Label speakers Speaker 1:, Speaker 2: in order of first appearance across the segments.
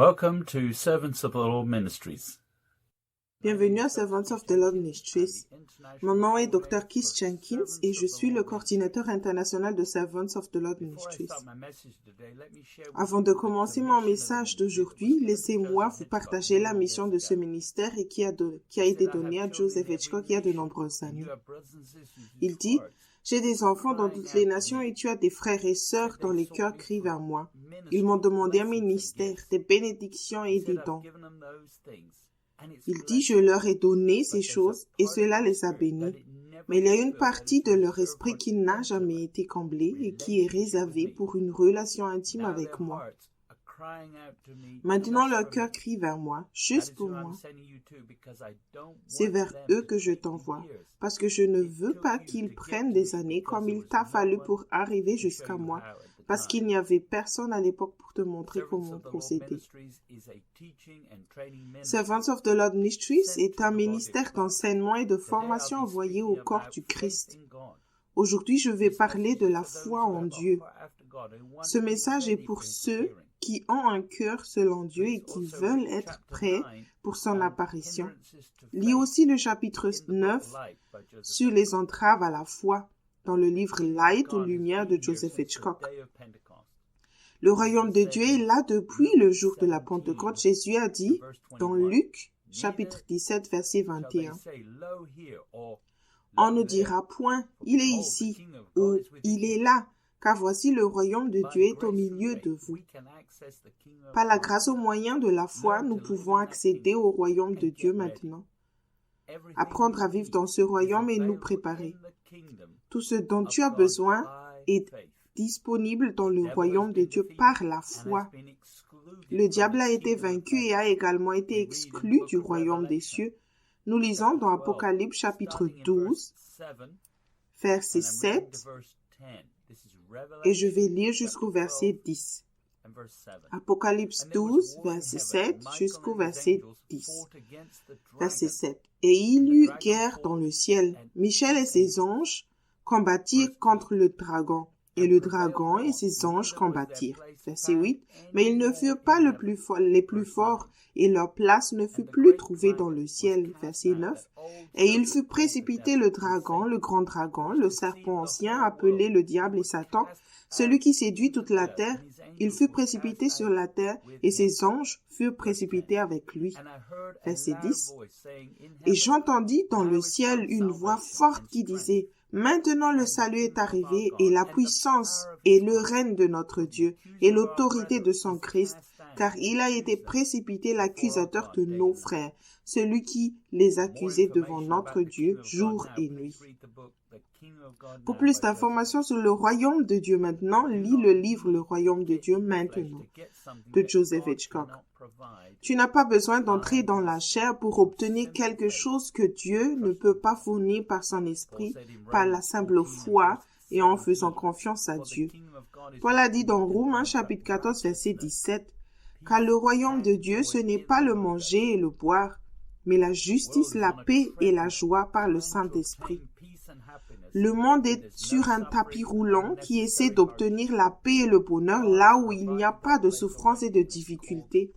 Speaker 1: Welcome to Servants of the Lord Ministries.
Speaker 2: Bienvenue à Servants of the Lord Ministries. Mon nom est Dr. Keith Jenkins et je suis le coordinateur international de Servants of the Lord Ministries. Avant de commencer mon message d'aujourd'hui, laissez-moi vous partager la mission de ce ministère et qui a été donnée à Joseph Hitchcock il y a de nombreuses années. Il dit: « J'ai des enfants dans toutes les nations et tu as des frères et sœurs dont les cœurs crient vers moi. Ils m'ont demandé un ministère, des bénédictions et des dons. Il dit, je leur ai donné ces choses et cela les a bénis. Mais il y a une partie de leur esprit qui n'a jamais été comblée et qui est réservée pour une relation intime avec moi. Maintenant, leur cœur crie vers moi, juste pour moi. C'est vers eux que je t'envoie, parce que je ne veux pas qu'ils prennent des années comme il t'a fallu pour arriver jusqu'à moi, parce qu'il n'y avait personne à l'époque pour te montrer comment procéder. Servants of the Lord Ministries est un ministère d'enseignement et de formation envoyé au corps du Christ. Aujourd'hui, je vais parler de la foi en Dieu. Ce message est pour ceux qui ont un cœur selon Dieu et qui veulent être prêts pour son apparition. Lis aussi le chapitre 9 sur les entraves à la foi dans le livre Light ou Lumière de Joseph Hitchcock. Le royaume de Dieu est là depuis le jour de la Pentecôte. Jésus a dit dans Luc chapitre 17 verset 21. On ne dira point, il est ici ou il est là, car voici le royaume de Dieu est au milieu de vous. Par la grâce au moyen de la foi, nous pouvons accéder au royaume de Dieu maintenant. Apprendre à vivre dans ce royaume et nous préparer. Tout ce dont tu as besoin est disponible dans le royaume de Dieu par la foi. Le diable a été vaincu et a également été exclu du royaume des cieux. Nous lisons dans Apocalypse chapitre 12, verset 7, et je vais lire jusqu'au verset 10. Apocalypse 12, verset 7 jusqu'au verset 10. Verset 7. Et il y eut guerre dans le ciel. Michel et ses anges combattirent contre le dragon. Et le dragon et ses anges combattirent. Verset 8. Mais ils ne furent pas les plus forts, et leur place ne fut plus trouvée dans le ciel. Verset 9. Et il fut précipité le dragon, le grand dragon, le serpent ancien, appelé le diable et Satan, celui qui séduit toute la terre. Il fut précipité sur la terre, et ses anges furent précipités avec lui. Verset 10. Et j'entendis dans le ciel une voix forte qui disait: Maintenant le salut est arrivé, et la puissance et le règne de notre Dieu, et l'autorité de son Christ, car il a été précipité l'accusateur de nos frères, celui qui les accusait devant notre Dieu jour et nuit. Pour plus d'informations sur le royaume de Dieu maintenant, lis le livre Le royaume de Dieu maintenant de Joseph Hitchcock. Tu n'as pas besoin d'entrer dans la chair pour obtenir quelque chose que Dieu ne peut pas fournir par son esprit, par la simple foi et en faisant confiance à Dieu. Paul a dit dans Romains chapitre 14 verset 17, « Car le royaume de Dieu, ce n'est pas le manger et le boire, mais la justice, la paix et la joie par le Saint-Esprit. » Le monde est sur un tapis roulant qui essaie d'obtenir la paix et le bonheur là où il n'y a pas de souffrance et de difficultés.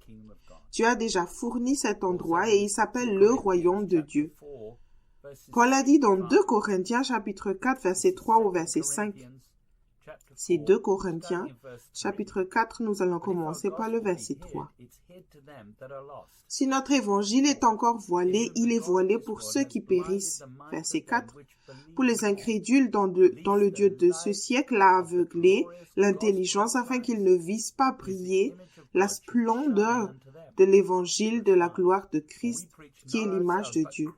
Speaker 2: Dieu a déjà fourni cet endroit et il s'appelle le royaume de Dieu. Paul a dit dans 2 Corinthiens chapitre 4 verset 3 au verset 5. C'est 2 Corinthiens chapitre 4, nous allons commencer par le verset 3. Si notre évangile est encore voilé, il est voilé pour ceux qui périssent. Verset 4. Pour les incrédules dont le Dieu de ce siècle a aveuglé l'intelligence afin qu'ils ne vissent pas briller la splendeur de l'évangile de la gloire de Christ, qui est l'image de Dieu.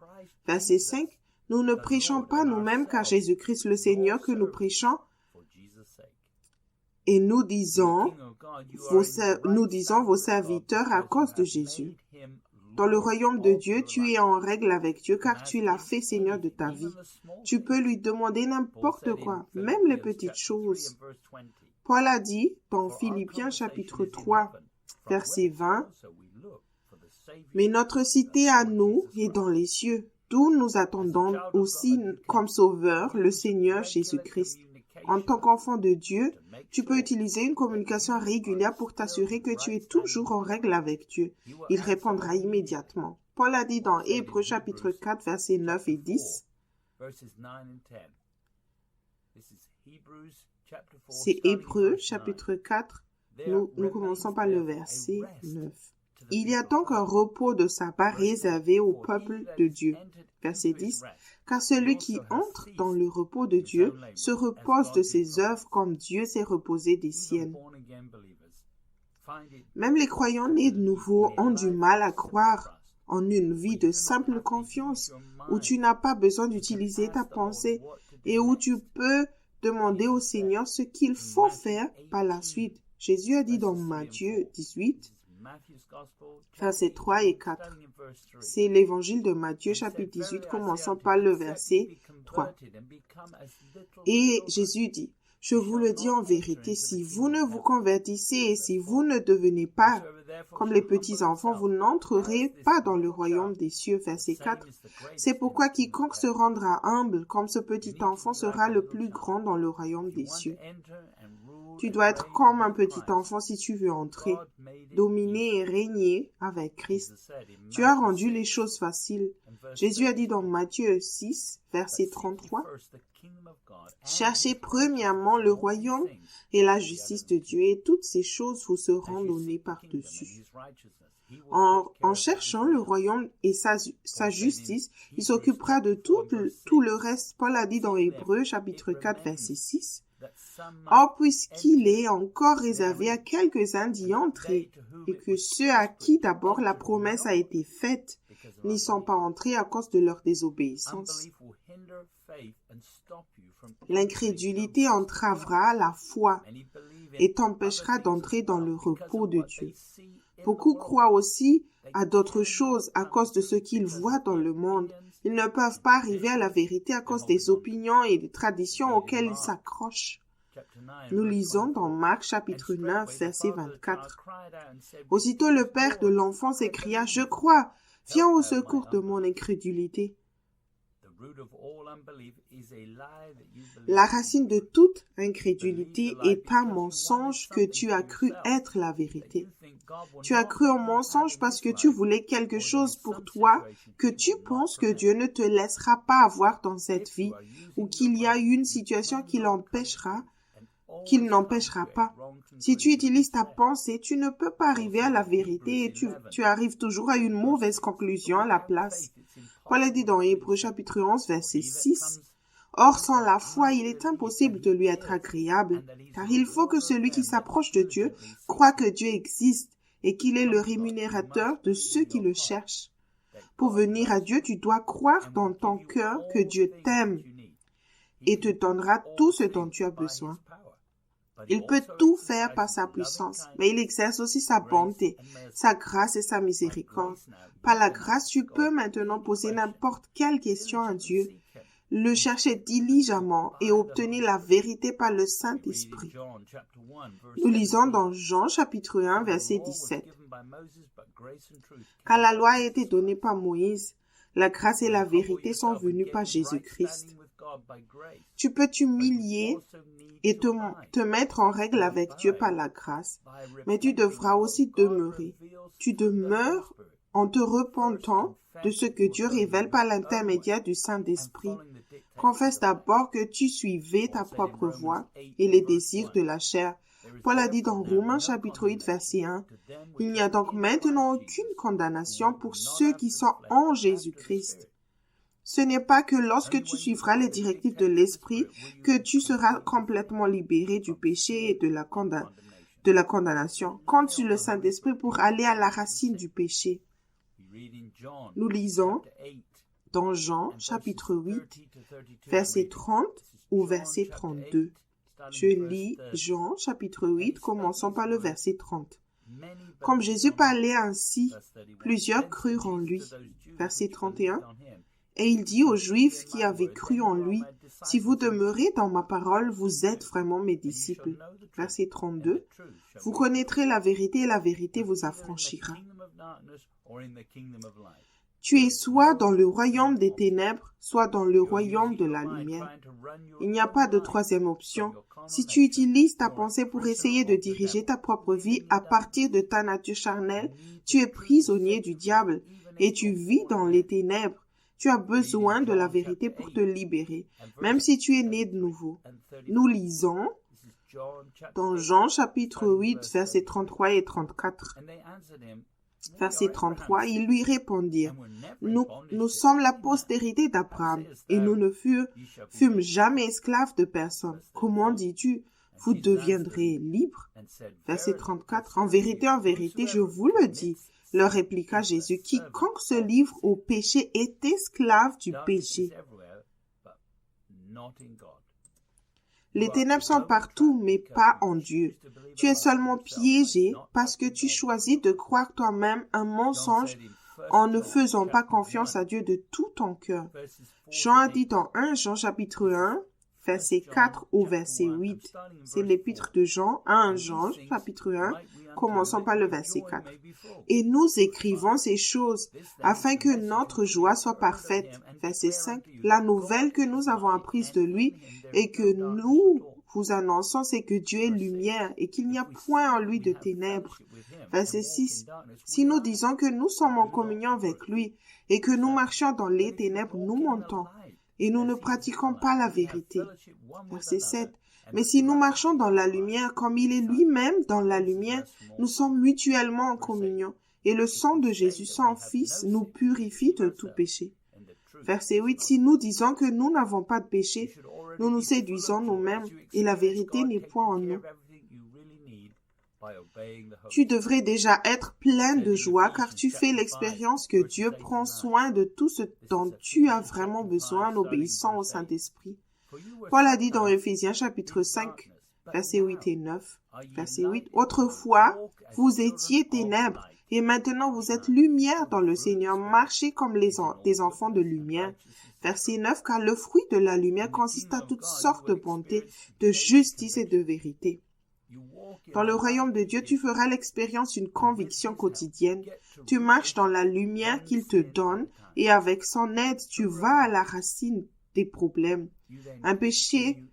Speaker 2: Verset 5. Nous ne prêchons pas nous-mêmes qu'à Jésus-Christ le Seigneur que nous prêchons, et nous disons vos serviteurs à cause de Jésus. Dans le royaume de Dieu, tu es en règle avec Dieu car tu l'as fait Seigneur de ta vie. Tu peux lui demander n'importe quoi, même les petites choses. Paul a dit dans Philippiens chapitre 3, verset 20, « Mais notre cité à nous est dans les cieux, d'où nous attendons aussi comme sauveur le Seigneur Jésus-Christ. En tant qu'enfant de Dieu, tu peux utiliser une communication régulière pour t'assurer que tu es toujours en règle avec Dieu. Il répondra immédiatement. Paul a dit dans Hébreux chapitre 4, versets 9 et 10. C'est Hébreux chapitre 4. Nous commençons par le verset 9. Il y a donc un repos de sabbat réservé au peuple de Dieu. Verset 10. Car celui qui entre dans le repos de Dieu se repose de ses œuvres comme Dieu s'est reposé des siennes. Même les croyants nés de nouveau ont du mal à croire en une vie de simple confiance où tu n'as pas besoin d'utiliser ta pensée et où tu peux demander au Seigneur ce qu'il faut faire par la suite. Jésus a dit dans Matthieu 18, versets 3 et 4. C'est l'évangile de Matthieu, chapitre 18, commençant par le verset 3. Et Jésus dit, « Je vous le dis en vérité, si vous ne vous convertissez et si vous ne devenez pas comme les petits enfants, vous n'entrerez pas dans le royaume des cieux. » Verset 4. C'est pourquoi quiconque se rendra humble comme ce petit enfant sera le plus grand dans le royaume des cieux. Tu dois être comme un petit enfant si tu veux entrer, dominer et régner avec Christ. Tu as rendu les choses faciles. Jésus a dit dans Matthieu 6, verset 33, « Cherchez premièrement le royaume et la justice de Dieu, et toutes ces choses vous seront données par-dessus. » En cherchant le royaume et sa justice, il s'occupera de tout le reste. Paul a dit dans Hébreux, chapitre 4, verset 6, « Or, puisqu'il est encore réservé à quelques-uns d'y entrer, et que ceux à qui d'abord la promesse a été faite n'y sont pas entrés à cause de leur désobéissance. L'incrédulité entravera la foi et t'empêchera d'entrer dans le repos de Dieu. Beaucoup croient aussi à d'autres choses à cause de ce qu'ils voient dans le monde. Ils ne peuvent pas arriver à la vérité à cause des opinions et des traditions auxquelles ils s'accrochent. Nous lisons dans Marc chapitre 9, verset 24. Aussitôt le père de l'enfant s'écria, « Je crois, viens au secours de mon incrédulité. » La racine de toute incrédulité est un mensonge que tu as cru être la vérité. Tu as cru au mensonge parce que tu voulais quelque chose pour toi que tu penses que Dieu ne te laissera pas avoir dans cette vie ou qu'il y a une situation qui qu'il n'empêchera pas. Si tu utilises ta pensée, tu ne peux pas arriver à la vérité et tu arrives toujours à une mauvaise conclusion à la place. Paul a dit dans Hébreux chapitre 11, verset 6, « Or, sans la foi, il est impossible de lui être agréable, car il faut que celui qui s'approche de Dieu croit que Dieu existe et qu'il est le rémunérateur de ceux qui le cherchent. Pour venir à Dieu, tu dois croire dans ton cœur que Dieu t'aime et te donnera tout ce dont tu as besoin. Il peut tout faire par sa puissance, mais il exerce aussi sa bonté, sa grâce et sa miséricorde. Par la grâce, tu peux maintenant poser n'importe quelle question à Dieu, le chercher diligemment et obtenir la vérité par le Saint-Esprit. Nous lisons dans Jean chapitre 1, verset 17. Car la loi a été donnée par Moïse, la grâce et la vérité sont venues par Jésus-Christ. Tu peux t'humilier et te mettre en règle avec Dieu par la grâce, mais tu devras aussi demeurer. Tu demeures en te repentant de ce que Dieu révèle par l'intermédiaire du Saint-Esprit. Confesse d'abord que tu suivais ta propre voie et les désirs de la chair. Paul a dit dans Romains chapitre 8, verset 1, « Il n'y a donc maintenant aucune condamnation pour ceux qui sont en Jésus-Christ. » Ce n'est pas que lorsque tu suivras les directives de l'Esprit que tu seras complètement libéré du péché et de la condamnation. Compte sur le Saint-Esprit pour aller à la racine du péché. Nous lisons dans Jean chapitre 8, verset 30 au verset 32. Je lis Jean chapitre 8, commençons par le verset 30. Comme Jésus parlait ainsi, plusieurs crurent en lui. Verset 31. Et il dit aux Juifs qui avaient cru en lui, « Si vous demeurez dans ma parole, vous êtes vraiment mes disciples. » Verset 32. « Vous connaîtrez la vérité et la vérité vous affranchira. » Tu es soit dans le royaume des ténèbres, soit dans le royaume de la lumière. Il n'y a pas de troisième option. Si tu utilises ta pensée pour essayer de diriger ta propre vie à partir de ta nature charnelle, tu es prisonnier du diable et tu vis dans les ténèbres. Tu as besoin de la vérité pour te libérer, même si tu es né de nouveau. Nous lisons dans Jean chapitre 8, versets 33 et 34. Verset 33, ils lui répondirent, nous sommes la postérité d'Abraham, et nous ne fûmes jamais esclaves de personne. Comment dis-tu, vous deviendrez libres? Verset 34, en vérité, je vous le dis, leur répliqua Jésus, quiconque se livre au péché est esclave du péché. Les ténèbres sont partout, mais pas en Dieu. Tu es seulement piégé parce que tu choisis de croire toi-même un mensonge en ne faisant pas confiance à Dieu de tout ton cœur. Jean a dit dans 1 Jean chapitre 1, verset 4 au verset 8. C'est l'épître de Jean, 1 Jean chapitre 1, commençons par le verset 4. Et nous écrivons ces choses afin que notre joie soit parfaite. Verset 5. La nouvelle que nous avons apprise de lui et que nous vous annonçons, c'est que Dieu est lumière et qu'il n'y a point en lui de ténèbres. Verset 6. Si nous disons que nous sommes en communion avec lui et que nous marchons dans les ténèbres, nous mentons et nous ne pratiquons pas la vérité. Verset 7. Mais si nous marchons dans la lumière, comme il est lui-même dans la lumière, nous sommes mutuellement en communion. Et le sang de Jésus, son Fils, nous purifie de tout péché. Verset 8. Si nous disons que nous n'avons pas de péché, nous nous séduisons nous-mêmes et la vérité n'est point en nous. Tu devrais déjà être plein de joie car tu fais l'expérience que Dieu prend soin de tout ce dont tu as vraiment besoin en obéissant au Saint-Esprit. Paul a dit dans Éphésiens chapitre 5, versets 8 et 9, verset 8, « Autrefois, vous étiez ténèbres, et maintenant vous êtes lumière dans le Seigneur, marchez comme des enfants de lumière. » Verset 9, « Car le fruit de la lumière consiste à toutes sortes de bonté, de justice et de vérité. » Dans le royaume de Dieu, tu feras l'expérience d'une conviction quotidienne. Tu marches dans la lumière qu'il te donne, et avec son aide, tu vas à la racine des problèmes. Un péché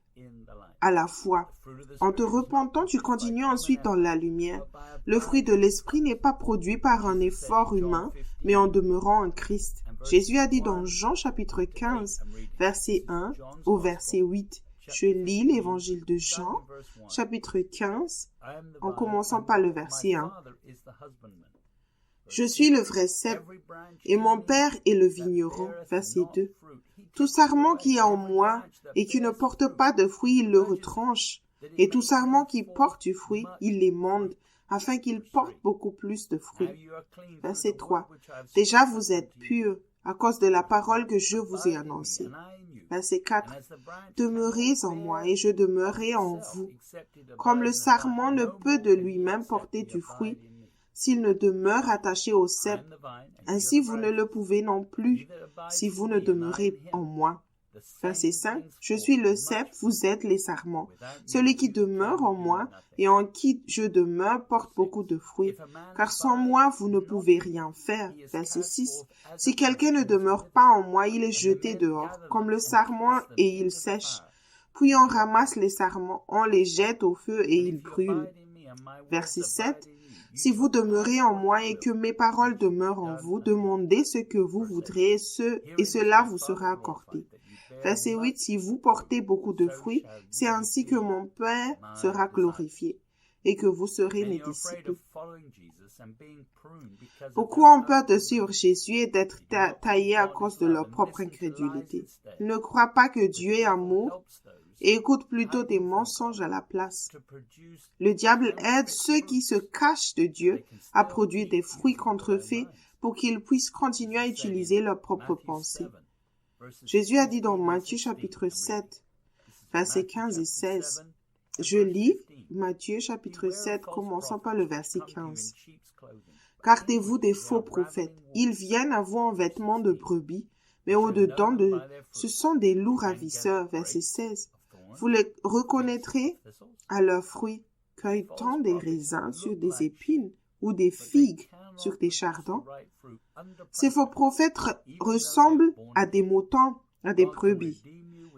Speaker 2: à la fois. En te repentant, tu continues ensuite dans la lumière. Le fruit de l'esprit n'est pas produit par un effort humain, mais en demeurant en Christ. Jésus a dit dans Jean chapitre 15, verset 1 au verset 8. Je lis l'évangile de Jean, chapitre 15, en commençant par le verset 1. Je suis le vrai cep, et mon Père est le vigneron. Verset 2. Tout sarment qui est en moi et qui ne porte pas de fruits, il le retranche. Et tout sarment qui porte du fruit, il l'émonde, afin qu'il porte beaucoup plus de fruits. Verset 3. Déjà vous êtes purs à cause de la parole que je vous ai annoncée. Verset 4. Demeurez en moi et je demeurerai en vous. Comme le sarment ne peut de lui-même porter du fruit s'il ne demeure attaché au cep, ainsi vous ne le pouvez non plus si vous ne demeurez en moi. Verset 5. Je suis le cep, vous êtes les sarments. Celui qui demeure en moi et en qui je demeure porte beaucoup de fruits, car sans moi vous ne pouvez rien faire. Verset 6. Si quelqu'un ne demeure pas en moi, il est jeté dehors, comme le sarment, et il sèche. Puis on ramasse les sarments, on les jette au feu et ils brûlent. Verset 7. Si vous demeurez en moi et que mes paroles demeurent en vous, demandez ce que vous voudrez et cela vous sera accordé. Verset 8. Si vous portez beaucoup de fruits, c'est ainsi que mon Père sera glorifié et que vous serez mes disciples. Beaucoup ont peur de suivre Jésus et d'être taillés à cause de leur propre incrédulité. Ils ne croient pas que Dieu est amour et écoutent plutôt des mensonges à la place. Le diable aide ceux qui se cachent de Dieu à produire des fruits contrefaits pour qu'ils puissent continuer à utiliser leurs propres pensées. Jésus a dit dans Matthieu chapitre 7, versets 15 et 16. Je lis Matthieu chapitre 7, commençant par le verset 15. Gardez-vous des faux prophètes. Ils viennent à vous en vêtements de brebis, mais au-dedans ce sont des loups ravisseurs. Verset 16. Vous les reconnaîtrez à leurs fruits. Cueille-t-on des raisins sur des épines ou des figues sur tes chardons. Ces faux prophètes ressemblent à des moutons, à des brebis,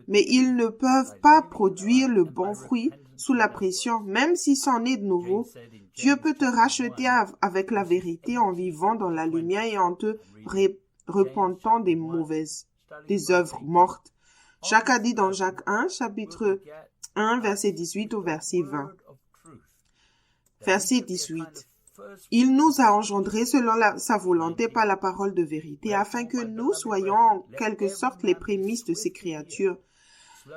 Speaker 2: mais ils ne peuvent pas produire le bon fruit sous la pression, même si c'en est de nouveau. Dieu peut te racheter avec la vérité en vivant dans la lumière et en te repentant des œuvres mortes. Jacques a dit dans Jacques 1, chapitre 1, verset 18 au verset 20. Verset 18. Il nous a engendrés selon sa volonté par la parole de vérité, afin que nous soyons en quelque sorte les prémices de ces créatures.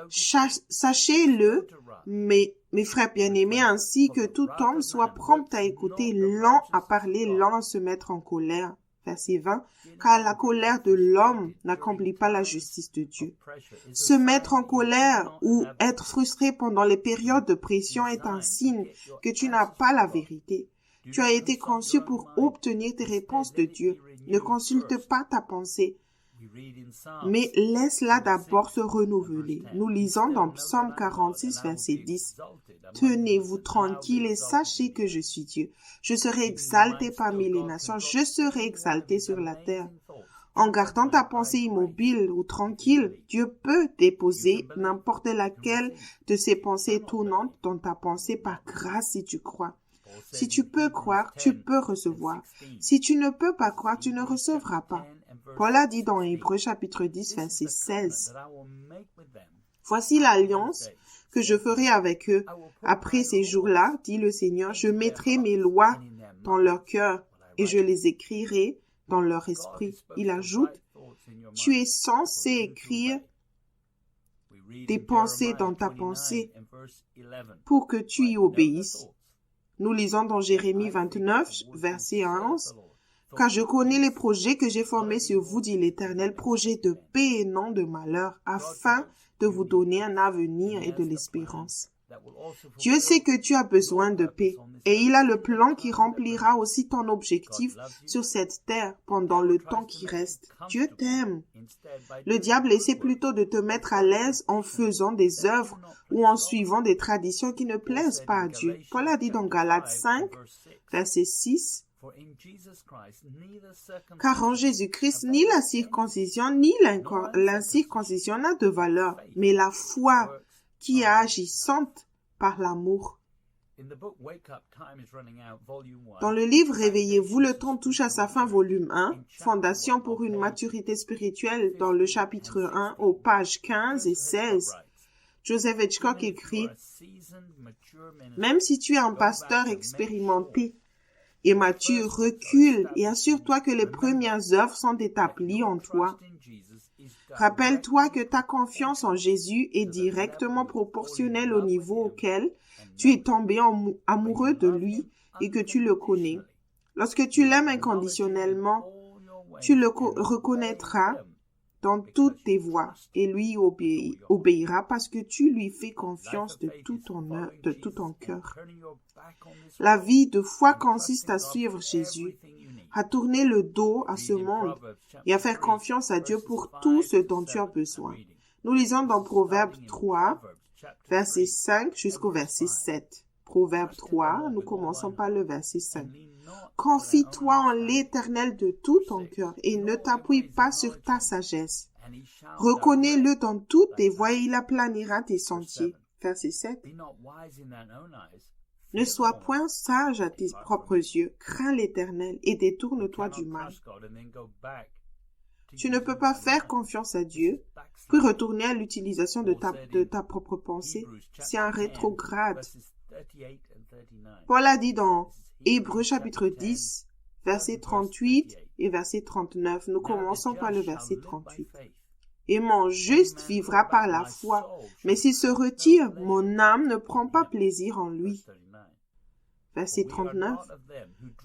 Speaker 2: Sachez-le, mes frères bien-aimés, ainsi que tout homme soit prompt à écouter, lent à parler, lent à se mettre en colère. Verset 20. Car la colère de l'homme n'accomplit pas la justice de Dieu. Se mettre en colère ou être frustré pendant les périodes de pression est un signe que tu n'as pas la vérité. Tu as été conçu pour obtenir tes réponses de Dieu. Ne consulte pas ta pensée, mais laisse-la d'abord se renouveler. Nous lisons dans Psaume 46, verset 10. Tenez-vous tranquille et sachez que je suis Dieu. Je serai exalté parmi les nations, je serai exalté sur la terre. En gardant ta pensée immobile ou tranquille, Dieu peut déposer n'importe laquelle de ses pensées tournantes dans ta pensée par grâce si tu crois. Si tu peux croire, tu peux recevoir. Si tu ne peux pas croire, tu ne recevras pas. Paul a dit dans Hébreux chapitre 10, verset 16. Voici l'alliance que je ferai avec eux. Après ces jours-là, dit le Seigneur, je mettrai mes lois dans leur cœur et je les écrirai dans leur esprit. Il ajoute, tu es censé écrire des pensées dans ta pensée pour que tu y obéisses. Nous lisons dans Jérémie 29, verset 11. Car je connais les projets que j'ai formés sur vous, dit l'Éternel, projets de paix et non de malheur, afin de vous donner un avenir et de l'espérance. Dieu sait que tu as besoin de paix, et il a le plan qui remplira aussi ton objectif sur cette terre pendant le temps qui reste. Dieu t'aime. Le diable essaie plutôt de te mettre à l'aise en faisant des œuvres ou en suivant des traditions qui ne plaisent pas à Dieu. Paul a dit dans Galates 5, verset 6, car en Jésus-Christ, ni la circoncision ni l'incirconcision n'a de valeur, mais la foi qui est agissante par l'amour. Dans le livre Réveillez-vous, le temps touche à sa fin, volume 1, Fondation pour une maturité spirituelle, dans le chapitre 1, aux pages 15 et 16. Joseph Hitchcock écrit, « Même si tu es un pasteur expérimenté, et mature, recule et assure-toi que les premières œuvres sont établies en toi. Rappelle-toi que ta confiance en Jésus est directement proportionnelle au niveau auquel tu es tombé amoureux de lui et que tu le connais. Lorsque tu l'aimes inconditionnellement, tu le reconnaîtras dans toutes tes voies et lui obéira parce que tu lui fais confiance de tout ton cœur. La vie de foi consiste à suivre Jésus, à tourner le dos à ce monde et à faire confiance à Dieu pour tout ce dont tu as besoin. Nous lisons dans Proverbe 3, verset 5 jusqu'au verset 7. Proverbe 3, nous commençons par le verset 5. Confie-toi en l'Éternel de tout ton cœur et ne t'appuie pas sur ta sagesse. Reconnais-le dans toutes tes voies et il aplanira tes sentiers. Verset 7. Ne sois point sage à tes propres yeux, crains l'Éternel et détourne-toi du mal. Tu ne peux pas faire confiance à Dieu, puis retourner à l'utilisation de ta propre pensée. C'est un rétrograde. Paul a dit dans Hébreux chapitre 10, verset 38 et verset 39. Nous commençons par le verset 38. Et mon juste vivra par la foi, mais s'il se retire, mon âme ne prend pas plaisir en lui. Verset 39.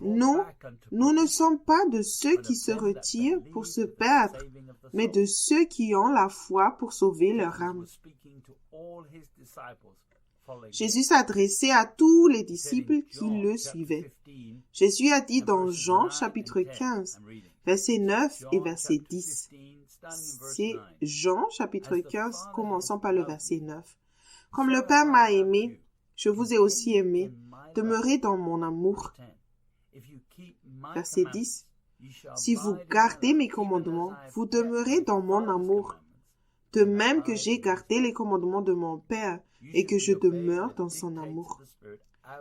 Speaker 2: Nous ne sommes pas de ceux qui se retirent pour se perdre, mais de ceux qui ont la foi pour sauver leur âme. Jésus s'adressait à tous les disciples qui le suivaient. Jésus a dit dans Jean chapitre 15, verset 9 et verset 10. C'est Jean chapitre 15, commençons par le verset 9. Comme le Père m'a aimé, je vous ai aussi aimé. Demeurez dans mon amour. Verset 10. Si vous gardez mes commandements, vous demeurez dans mon amour. De même que j'ai gardé les commandements de mon Père et que je demeure dans son amour.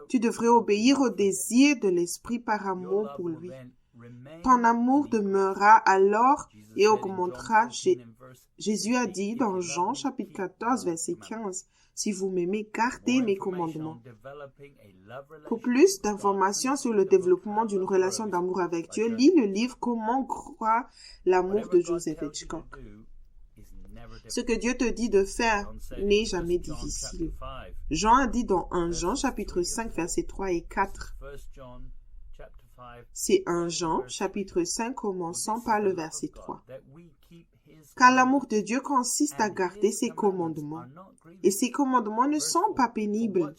Speaker 2: Tu devrais obéir au désir de l'Esprit par amour pour lui. Ton amour demeurera alors et augmentera. Jésus a dit dans Jean chapitre 14, verset 15, « Si vous m'aimez, gardez mes commandements. » Pour plus d'informations sur le développement d'une relation d'amour avec Dieu, lis le livre « Comment croire l'amour » de Joseph Hitchcock. Ce que Dieu te dit de faire n'est jamais difficile. Jean a dit dans 1 Jean chapitre 5, versets 3 et 4. C'est 1 Jean chapitre 5, commençant par le verset 3. Car l'amour de Dieu consiste à garder ses commandements. Et ses commandements ne sont pas pénibles.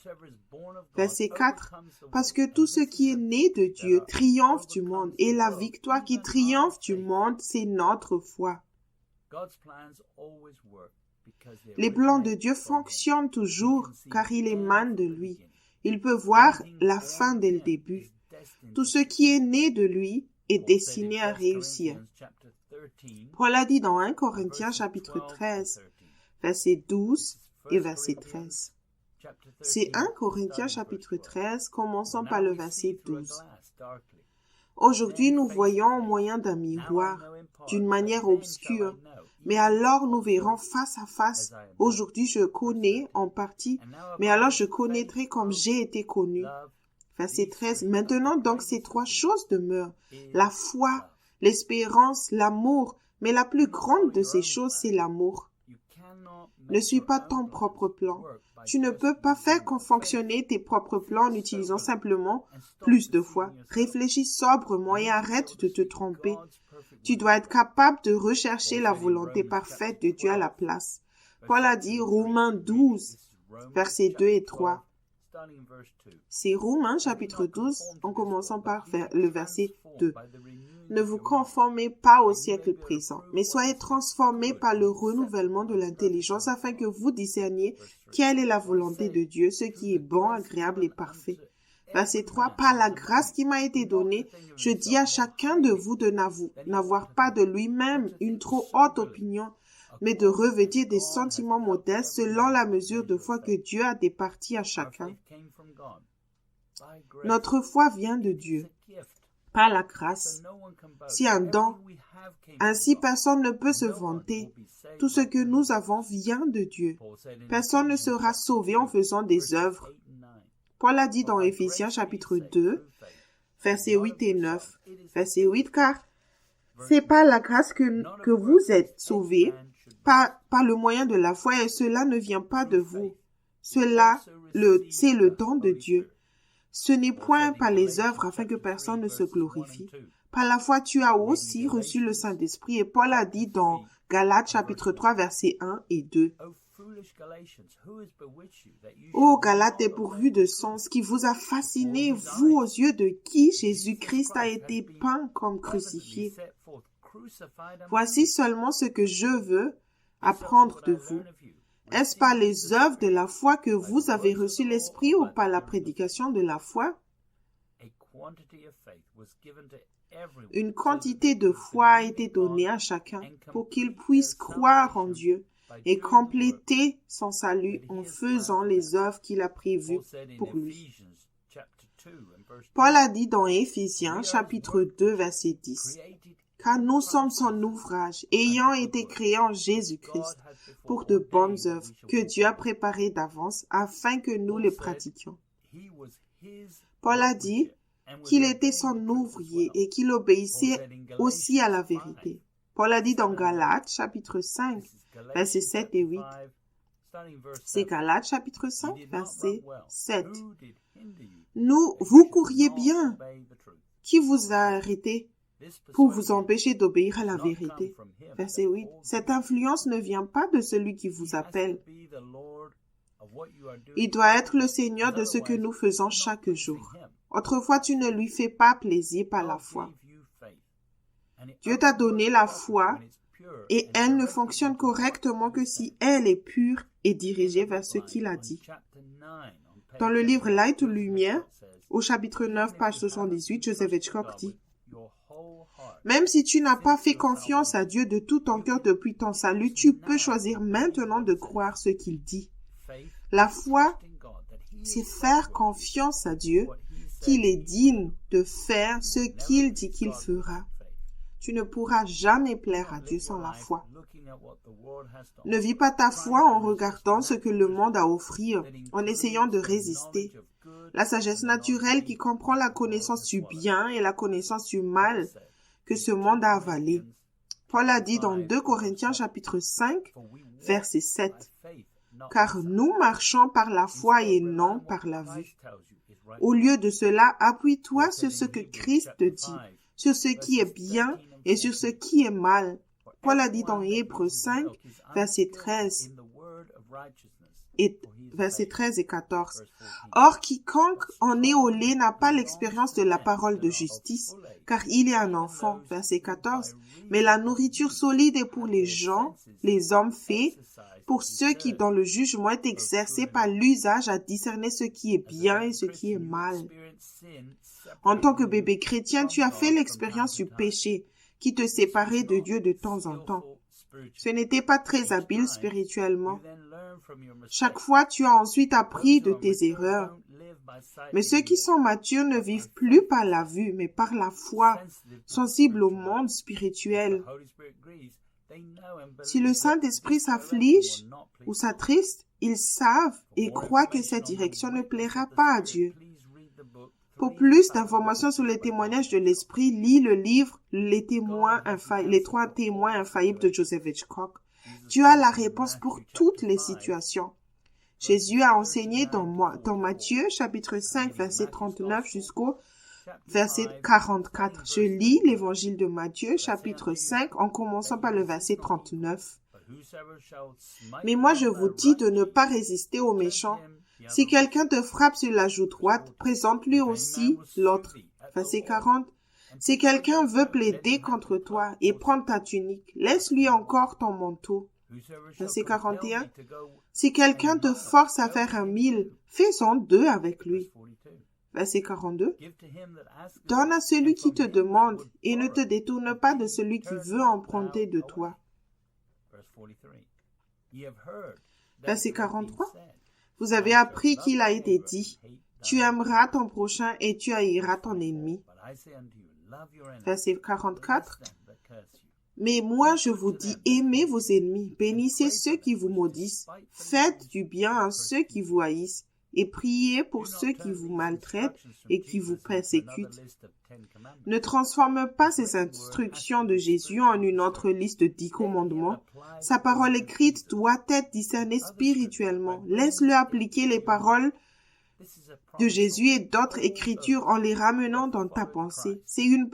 Speaker 2: Verset 4. Parce que tout ce qui est né de Dieu triomphe du monde. Et la victoire qui triomphe du monde, c'est notre foi. Les plans de Dieu fonctionnent toujours car il émane de lui. Il peut voir la fin dès le début. Tout ce qui est né de lui est destiné à réussir. Paul a dit dans 1 Corinthiens chapitre 13, verset 12 et verset 13. C'est 1 Corinthiens chapitre 13, commençant par le verset 12. Aujourd'hui, nous voyons au moyen d'un miroir, d'une manière obscure, mais alors nous verrons face à face. Aujourd'hui, je connais en partie, mais alors je connaîtrai comme j'ai été connu. Verset 13. Maintenant donc ces trois choses demeurent, la foi, l'espérance, l'amour, mais la plus grande de ces choses, c'est l'amour. Ne suis pas ton propre plan. Tu ne peux pas faire fonctionner tes propres plans en utilisant simplement plus de foi. Réfléchis sobrement et arrête de te tromper. Tu dois être capable de rechercher la volonté parfaite de Dieu à la place. Paul a dit Romains 12, versets 2 et 3. C'est Romains chapitre 12, en commençant par le verset 2. Ne vous conformez pas au siècle présent, mais soyez transformés par le renouvellement de l'intelligence afin que vous discerniez quelle est la volonté de Dieu, ce qui est bon, agréable et parfait. Verset 3. Par la grâce qui m'a été donnée, je dis à chacun de vous de n'avoir pas de lui-même une trop haute opinion, mais de revêtir des sentiments modestes selon la mesure de foi que Dieu a départie à chacun. Notre foi vient de Dieu, par la grâce. C'est un don. Ainsi, personne ne peut se vanter. Tout ce que nous avons vient de Dieu. Personne ne sera sauvé en faisant des œuvres. Paul a dit dans Éphésiens chapitre 2, versets 8 et 9. Verset 8, car c'est par la grâce que vous êtes sauvés, par le moyen de la foi, et cela ne vient pas de vous. C'est le don de Dieu. Ce n'est point par les œuvres afin que personne ne se glorifie. Par la foi, tu as aussi reçu le Saint-Esprit. Et Paul a dit dans Galates chapitre 3, versets 1 et 2. Ô Galates dépourvus de sens, qui vous a fasciné, vous aux yeux de qui Jésus-Christ a été peint comme crucifié. Voici seulement ce que je veux apprendre de vous. Est-ce par les œuvres de la foi que vous avez reçu l'Esprit ou par la prédication de la foi? Une quantité de foi a été donnée à chacun pour qu'il puisse croire en Dieu et compléter son salut en faisant les œuvres qu'il a prévues pour lui. Paul a dit dans Éphésiens chapitre 2 verset 10, « Car nous sommes son ouvrage, ayant été créés en Jésus-Christ, pour de bonnes œuvres que Dieu a préparées d'avance afin que nous les pratiquions. » Paul a dit qu'il était son ouvrier et qu'il obéissait aussi à la vérité. Paul a dit dans Galates chapitre 5, versets 7 et 8. C'est Galates chapitre 5, verset 7. Vous couriez bien. Qui vous a arrêté pour vous empêcher d'obéir à la vérité? Verset 8. Cette influence ne vient pas de celui qui vous appelle. Il doit être le Seigneur de ce que nous faisons chaque jour. Autrefois, tu ne lui fais pas plaisir par la foi. Dieu t'a donné la foi et elle ne fonctionne correctement que si elle est pure et dirigée vers ce qu'il a dit. Dans le livre Light ou Lumière, au chapitre 9, page 78, Joseph Hitchcock dit, « Même si tu n'as pas fait confiance à Dieu de tout ton cœur depuis ton salut, tu peux choisir maintenant de croire ce qu'il dit. La foi, c'est faire confiance à Dieu, qu'il est digne de faire ce qu'il dit qu'il fera. Tu ne pourras jamais plaire à Dieu sans la foi. Ne vis pas ta foi en regardant ce que le monde a à offrir, en essayant de résister. La sagesse naturelle qui comprend la connaissance du bien et la connaissance du mal que ce monde a avalé. Paul a dit dans 2 Corinthiens chapitre 5, verset 7, « Car nous marchons par la foi et non par la vue. Au lieu de cela, appuie-toi sur ce que Christ te dit, sur ce qui est bien et sur ce qui est mal. » Paul a dit dans Hébreux 5, verset 13 et 14. Or, quiconque en est au lait n'a pas l'expérience de la parole de justice, car il est un enfant, verset 14. Mais la nourriture solide est pour les gens, les hommes faits, pour ceux qui, dans le jugement, est exercés par l'usage à discerner ce qui est bien et ce qui est mal. En tant que bébé chrétien, tu as fait l'expérience du péché qui te séparait de Dieu de temps en temps. Ce n'était pas très habile spirituellement. Chaque fois, tu as ensuite appris de tes erreurs. Mais ceux qui sont matures ne vivent plus par la vue, mais par la foi, sensibles au monde spirituel. Si le Saint-Esprit s'afflige ou s'attriste, ils savent et croient que cette direction ne plaira pas à Dieu. Pour plus d'informations sur les témoignages de l'Esprit, lis le livre « Les 3 témoins infaillibles de Joseph Hitchcock ». Dieu a la réponse pour toutes les situations. Jésus a enseigné dans Matthieu, chapitre 5, verset 39 jusqu'au verset 44. Je lis l'évangile de Matthieu, chapitre 5, en commençant par le verset 39. « Mais moi je vous dis de ne pas résister aux méchants. Si quelqu'un te frappe sur la joue droite, présente-lui aussi l'autre. » Verset 40. « Si quelqu'un veut plaider contre toi et prendre ta tunique, laisse-lui encore ton manteau. » Verset 41. « Si quelqu'un te force à faire 1 000, fais-en 2 avec lui. » Verset 42. « Donne à celui qui te demande et ne te détourne pas de celui qui veut emprunter de toi. » Verset 43. « Vous avez appris qu'il a été dit, tu aimeras ton prochain et tu haïras ton ennemi. » Verset 44. « Mais moi je vous dis, aimez vos ennemis, bénissez ceux qui vous maudissent, faites du bien à ceux qui vous haïssent, et priez pour ceux qui vous maltraitent et qui vous persécutent. » Ne transforme pas ces instructions de Jésus en une autre liste de 10 commandements. Sa parole écrite doit être discernée spirituellement. Laisse-le appliquer les paroles de Jésus et d'autres écritures en les ramenant dans ta pensée. C'est une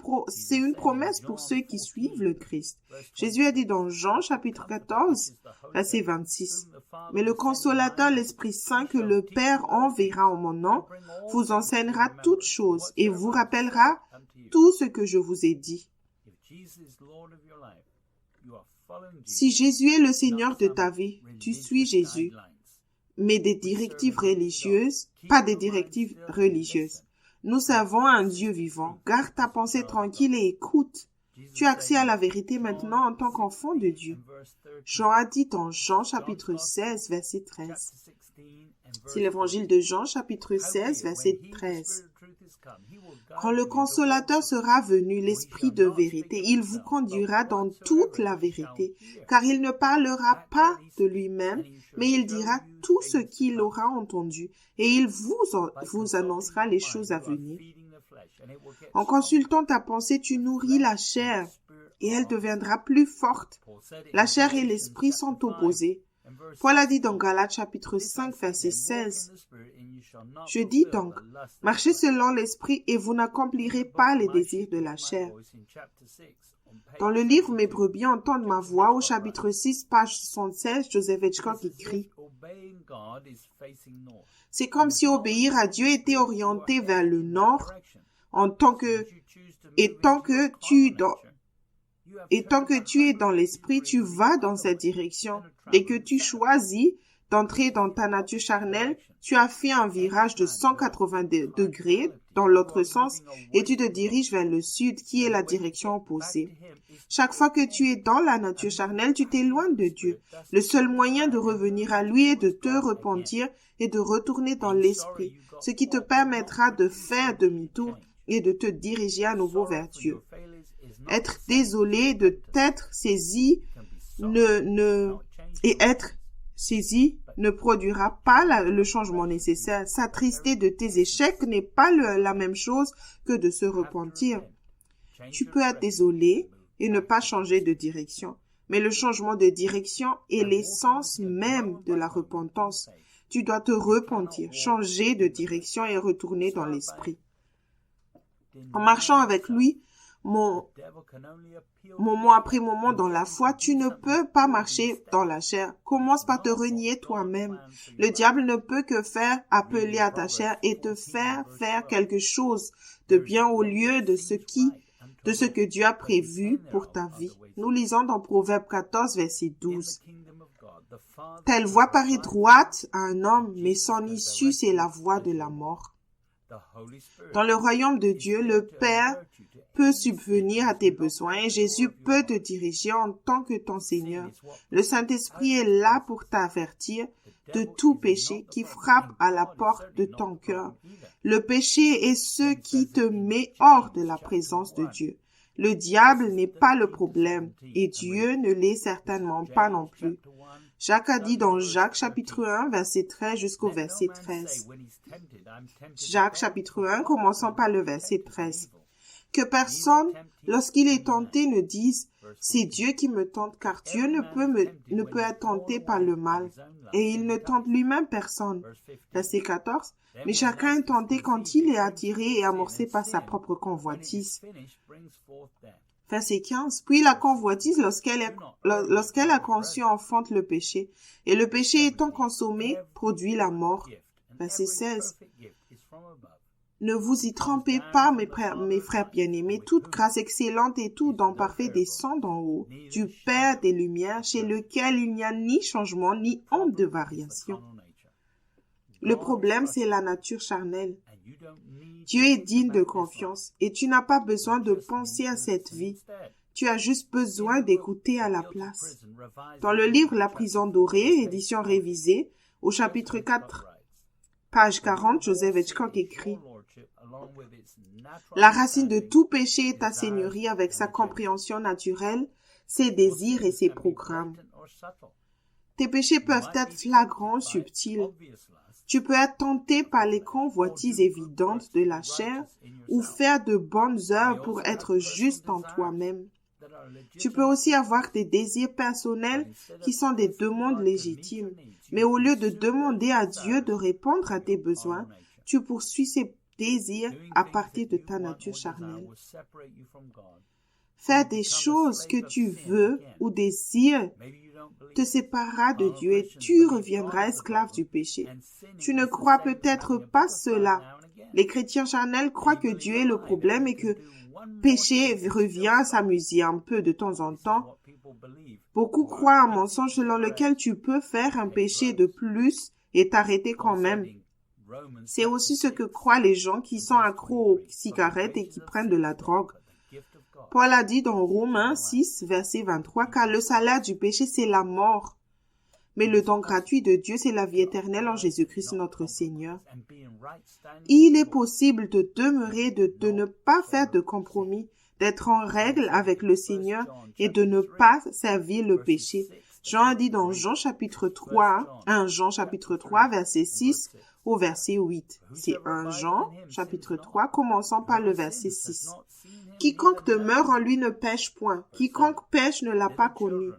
Speaker 2: promesse pour ceux qui suivent le Christ. Jésus a dit dans Jean chapitre 14, verset 26, « Mais le consolateur, l'Esprit Saint que le Père enverra en mon nom, vous enseignera toutes choses et vous rappellera tout ce que je vous ai dit. » Si Jésus est le Seigneur de ta vie, tu suis Jésus. Mais des directives religieuses, pas des directives religieuses. Nous servons un Dieu vivant. Garde ta pensée tranquille et écoute. Tu as accès à la vérité maintenant en tant qu'enfant de Dieu. Jean a dit dans Jean chapitre 16, verset 13. C'est l'évangile de Jean chapitre 16, verset 13. Quand le consolateur sera venu, l'Esprit de vérité, il vous conduira dans toute la vérité, car il ne parlera pas de lui-même, mais il dira tout ce qu'il aura entendu, et il vous annoncera les choses à venir. En consultant ta pensée, tu nourris la chair, et elle deviendra plus forte. La chair et l'esprit sont opposés. Paul a dit dans Galates chapitre 5, verset 16, « Je dis donc, marchez selon l'esprit et vous n'accomplirez pas les désirs de la chair. » Dans le livre « Mes brebis entendent ma voix » au chapitre 6, page 76, Joseph Hitchcock écrit, « C'est comme si obéir à Dieu était orienté vers le nord, tant que tu es dans l'esprit, tu vas dans cette direction. Dès que tu choisis d'entrer dans ta nature charnelle, tu as fait un virage de 180 degrés dans l'autre sens et tu te diriges vers le sud qui est la direction opposée. Chaque fois que tu es dans la nature charnelle, tu t'éloignes de Dieu. Le seul moyen de revenir à lui est de te repentir et de retourner dans l'esprit, ce qui te permettra de faire demi-tour et de te diriger à nouveau vers Dieu. Être désolé de t'être saisi être saisi ne produira pas le changement nécessaire. S'attrister de tes échecs n'est pas la même chose que de se repentir. Tu peux être désolé et ne pas changer de direction, mais le changement de direction est l'essence même de la repentance. Tu dois te repentir, changer de direction et retourner dans l'esprit. En marchant avec lui, moment après moment dans la foi, tu ne peux pas marcher dans la chair. Commence par te renier toi-même. Le diable ne peut que faire appeler à ta chair et te faire faire quelque chose de bien au lieu de ce que Dieu a prévu pour ta vie. Nous lisons dans Proverbe 14, verset 12. Telle voie paraît droite à un homme, mais son issue, c'est la voie de la mort. Dans le royaume de Dieu, le Père peut subvenir à tes besoins et Jésus peut te diriger en tant que ton Seigneur. Le Saint-Esprit est là pour t'avertir de tout péché qui frappe à la porte de ton cœur. Le péché est ce qui te met hors de la présence de Dieu. Le diable n'est pas le problème et Dieu ne l'est certainement pas non plus. Jacques a dit dans Jacques chapitre 1, verset 13 jusqu'au verset 13. Jacques chapitre 1, commençons par le verset 13. Que personne, lorsqu'il est tenté, ne dise « C'est Dieu qui me tente » car Dieu ne peut être tenté par le mal et il ne tente lui-même personne. Verset 14. Mais chacun est tenté quand il est attiré et amorcé par sa propre convoitise. Verset 15. Puis la convoitise, lorsqu'elle a conçu, enfante le péché. Et le péché étant consommé, produit la mort. Verset 16. Ne vous y trompez pas, mes frères bien-aimés. Toute grâce excellente et tout don parfait descend d'en haut, du Père des Lumières, chez lequel il n'y a ni changement, ni honte de variation. Le problème, c'est la nature charnelle. Dieu est digne de confiance et tu n'as pas besoin de penser à cette vie. Tu as juste besoin d'écouter à la place. Dans le livre La prison dorée, édition révisée, au chapitre 4, page 40, Joseph Hitchcock écrit « La racine de tout péché est ta seigneurie avec sa compréhension naturelle, ses désirs et ses programmes. Tes péchés peuvent être flagrants, subtils. Tu peux être tenté par les convoitises évidentes de la chair ou faire de bonnes œuvres pour être juste en toi-même. Tu peux aussi avoir des désirs personnels qui sont des demandes légitimes, mais au lieu de demander à Dieu de répondre à tes besoins, tu poursuis ces désirs à partir de ta nature charnelle. Faire des choses que tu veux ou désires te séparera de Dieu et tu reviendras esclave du péché. Tu ne crois peut-être pas cela. Les chrétiens charnels croient que Dieu est le problème et que péché revient à s'amuser un peu de temps en temps. Beaucoup croient un mensonge selon lequel tu peux faire un péché de plus et t'arrêter quand même. C'est aussi ce que croient les gens qui sont accros aux cigarettes et qui prennent de la drogue. Paul a dit dans Romains 6, verset 23, « Car le salaire du péché, c'est la mort. Mais le don gratuit de Dieu, c'est la vie éternelle en Jésus-Christ notre Seigneur. » Il est possible de demeurer, de ne pas faire de compromis, d'être en règle avec le Seigneur et de ne pas servir le péché. Jean a dit dans Jean chapitre 3, 1 Jean chapitre 3, verset 6 au verset 8. C'est 1 Jean chapitre 3, commençons par le verset 6. Quiconque demeure en lui ne pêche point. Quiconque pêche ne l'a pas connu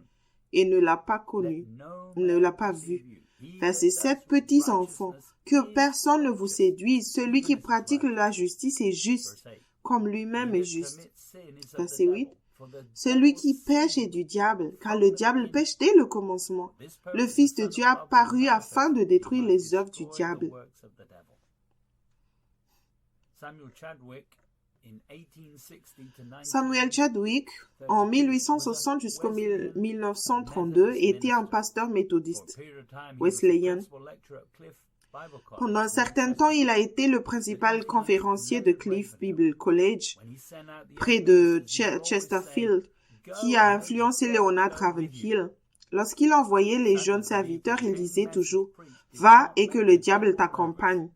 Speaker 2: et ne l'a pas vu. Verset 7. Petits enfants, que personne ne vous séduise. Celui qui pratique la justice est juste, comme lui-même est juste. Verset 8. Celui qui pêche est du diable, car le diable pêche dès le commencement. Le Fils de Dieu a paru afin de détruire les œuvres du diable. Samuel Chadwick, en 1860 jusqu'en 1932, était un pasteur méthodiste wesleyan. Pendant un certain temps, il a été le principal conférencier de Cliff Bible College, près de Chesterfield, qui a influencé Leonard Ravenhill. Lorsqu'il envoyait les jeunes serviteurs, il disait toujours « Va et que le diable t'accompagne ».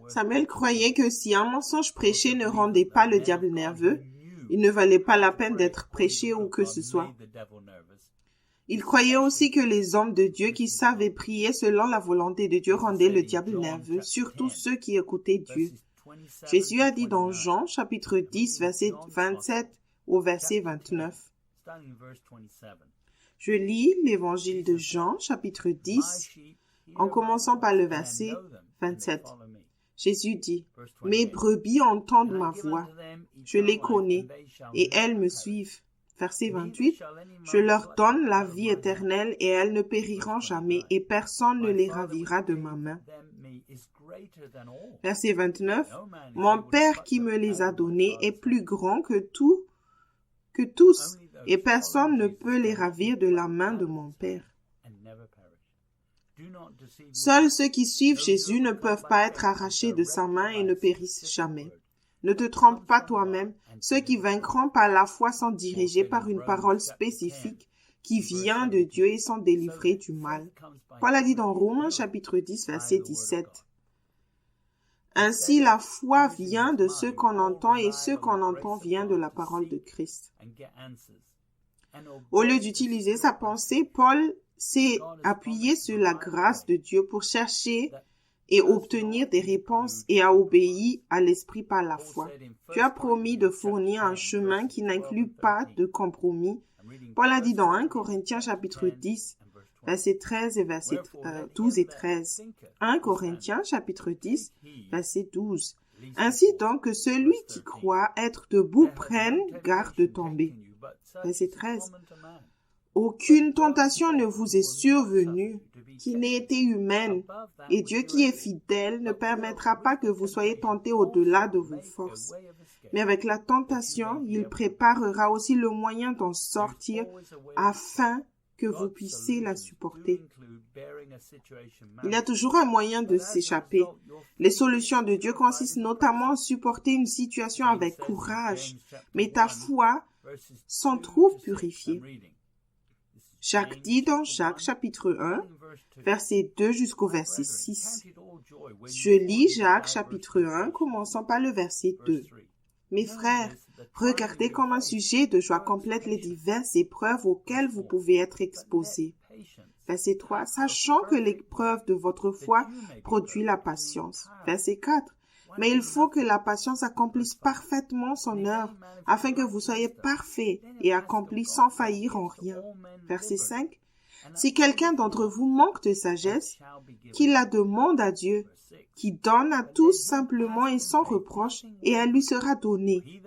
Speaker 2: Samuel croyait que si un mensonge prêché ne rendait pas le diable nerveux, il ne valait pas la peine d'être prêché ou que ce soit. Il croyait aussi que les hommes de Dieu qui savaient prier selon la volonté de Dieu rendaient le diable nerveux, surtout ceux qui écoutaient Dieu. Jésus a dit dans Jean, chapitre 10, verset 27 au verset 29. Je lis l'évangile de Jean, chapitre 10, en commençant par le verset 27. Jésus dit, « Mes brebis entendent ma voix, je les connais, et elles me suivent. » Verset 28, « Je leur donne la vie éternelle, et elles ne périront jamais, et personne ne les ravira de ma main. » Verset 29, « Mon Père qui me les a donnés est plus grand que tous, et personne ne peut les ravir de la main de mon Père. » Seuls ceux qui suivent Jésus ne peuvent pas être arrachés de sa main et ne périssent jamais. Ne te trompe pas toi-même, ceux qui vaincront par la foi sont dirigés par une parole spécifique qui vient de Dieu et sont délivrés du mal. Paul a dit dans Romains chapitre 10, verset 17. Ainsi la foi vient de ce qu'on entend et ce qu'on entend vient de la parole de Christ. Au lieu d'utiliser sa pensée, Paul s'est appuyé sur la grâce de Dieu pour chercher et obtenir des réponses et a obéi à l'Esprit par la foi. Tu as promis de fournir un chemin qui n'inclut pas de compromis. Paul a dit dans 1 Corinthiens chapitre 10, versets 13 et versets 12 et 13. 1 Corinthiens chapitre 10, verset 12. Ainsi donc que celui qui croit être debout prenne garde de tomber. Verset 13. Aucune tentation ne vous est survenue qui n'ait été humaine, et Dieu qui est fidèle ne permettra pas que vous soyez tentés au-delà de vos forces. Mais avec la tentation, il préparera aussi le moyen d'en sortir afin que vous puissiez la supporter. Il y a toujours un moyen de s'échapper. Les solutions de Dieu consistent notamment à supporter une situation avec courage, mais ta foi s'en trouve purifiée. Jacques dit dans Jacques chapitre 1, verset 2 jusqu'au verset 6. Je lis Jacques chapitre 1, commençant par le verset 2. Mes frères, regardez comme un sujet de joie complète les diverses épreuves auxquelles vous pouvez être exposés. Verset 3. Sachant que l'épreuve de votre foi produit la patience. Verset 4. Mais il faut que la patience accomplisse parfaitement son œuvre, afin que vous soyez parfaits et accomplis sans faillir en rien. Verset 5. Si quelqu'un d'entre vous manque de sagesse, qu'il la demande à Dieu, qui donne à tous simplement et sans reproche, et elle lui sera donnée.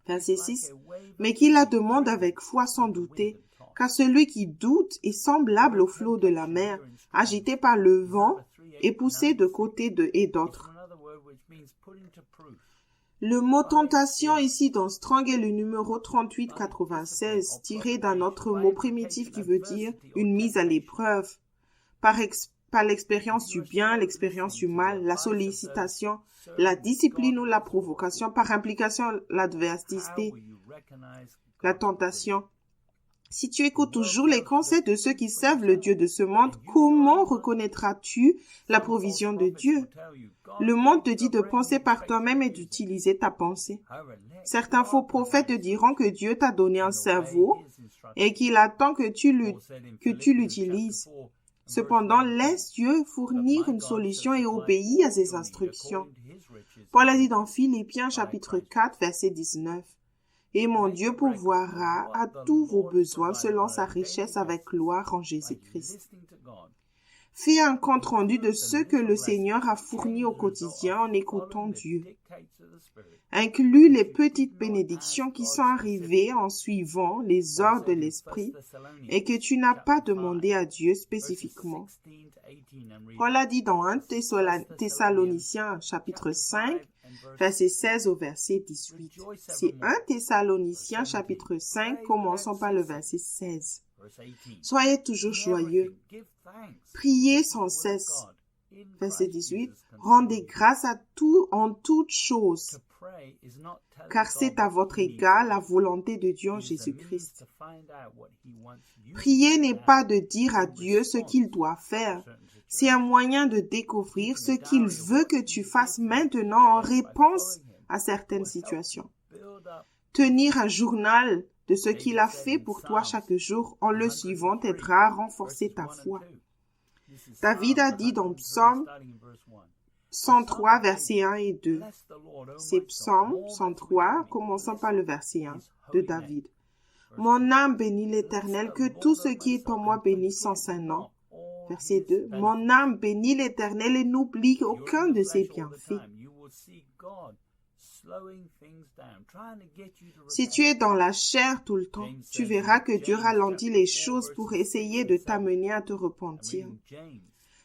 Speaker 2: Verset 6. Mais qu'il la demande avec foi sans douter, car celui qui doute est semblable au flot de la mer, agité par le vent et poussé de côté et d'autre. Le mot tentation ici dans Strong est le numéro 3896, tiré d'un autre mot primitif qui veut dire une mise à l'épreuve. Par l'expérience du bien, l'expérience du mal, la sollicitation, la discipline ou la provocation, par implication l'adversité, la tentation. Si tu écoutes toujours les conseils de ceux qui servent le Dieu de ce monde, comment reconnaîtras-tu la provision de Dieu? Le monde te dit de penser par toi-même et d'utiliser ta pensée. Certains faux prophètes te diront que Dieu t'a donné un cerveau et qu'il attend que tu l'utilises. Cependant, laisse Dieu fournir une solution et obéis à ses instructions. Paul a dit dans Philippiens chapitre 4, verset 19. Et mon Dieu pourvoira à tous vos besoins selon sa richesse avec gloire en Jésus-Christ. Fais un compte-rendu de ce que le Seigneur a fourni au quotidien en écoutant Dieu. Inclus les petites bénédictions qui sont arrivées en suivant les ordres de l'Esprit et que tu n'as pas demandé à Dieu spécifiquement. Paul a dit dans 1 Thessaloniciens chapitre 5, verset 16 au verset 18. C'est 1 Thessaloniciens chapitre 5, commençons par le verset 16. Soyez toujours joyeux. Priez sans cesse. Verset 18. Rendez grâce en toutes choses, car c'est à votre égard la volonté de Dieu en Jésus-Christ. Prier n'est pas de dire à Dieu ce qu'il doit faire. C'est un moyen de découvrir ce qu'il veut que tu fasses maintenant en réponse à certaines situations. Tenir un journal de ce qu'il a fait pour toi chaque jour en le suivant t'aidera à renforcer ta foi. David a dit dans Psaume 103, versets 1 et 2. C'est Psaume 103, commençons par le verset 1 de David. Mon âme bénit l'Éternel, que tout ce qui est en moi bénisse son saint nom. Verset 2. Mon âme bénit l'Éternel et n'oublie aucun de ses bienfaits. Si tu es dans la chair tout le temps, tu verras que Dieu ralentit les choses pour essayer de t'amener à te repentir.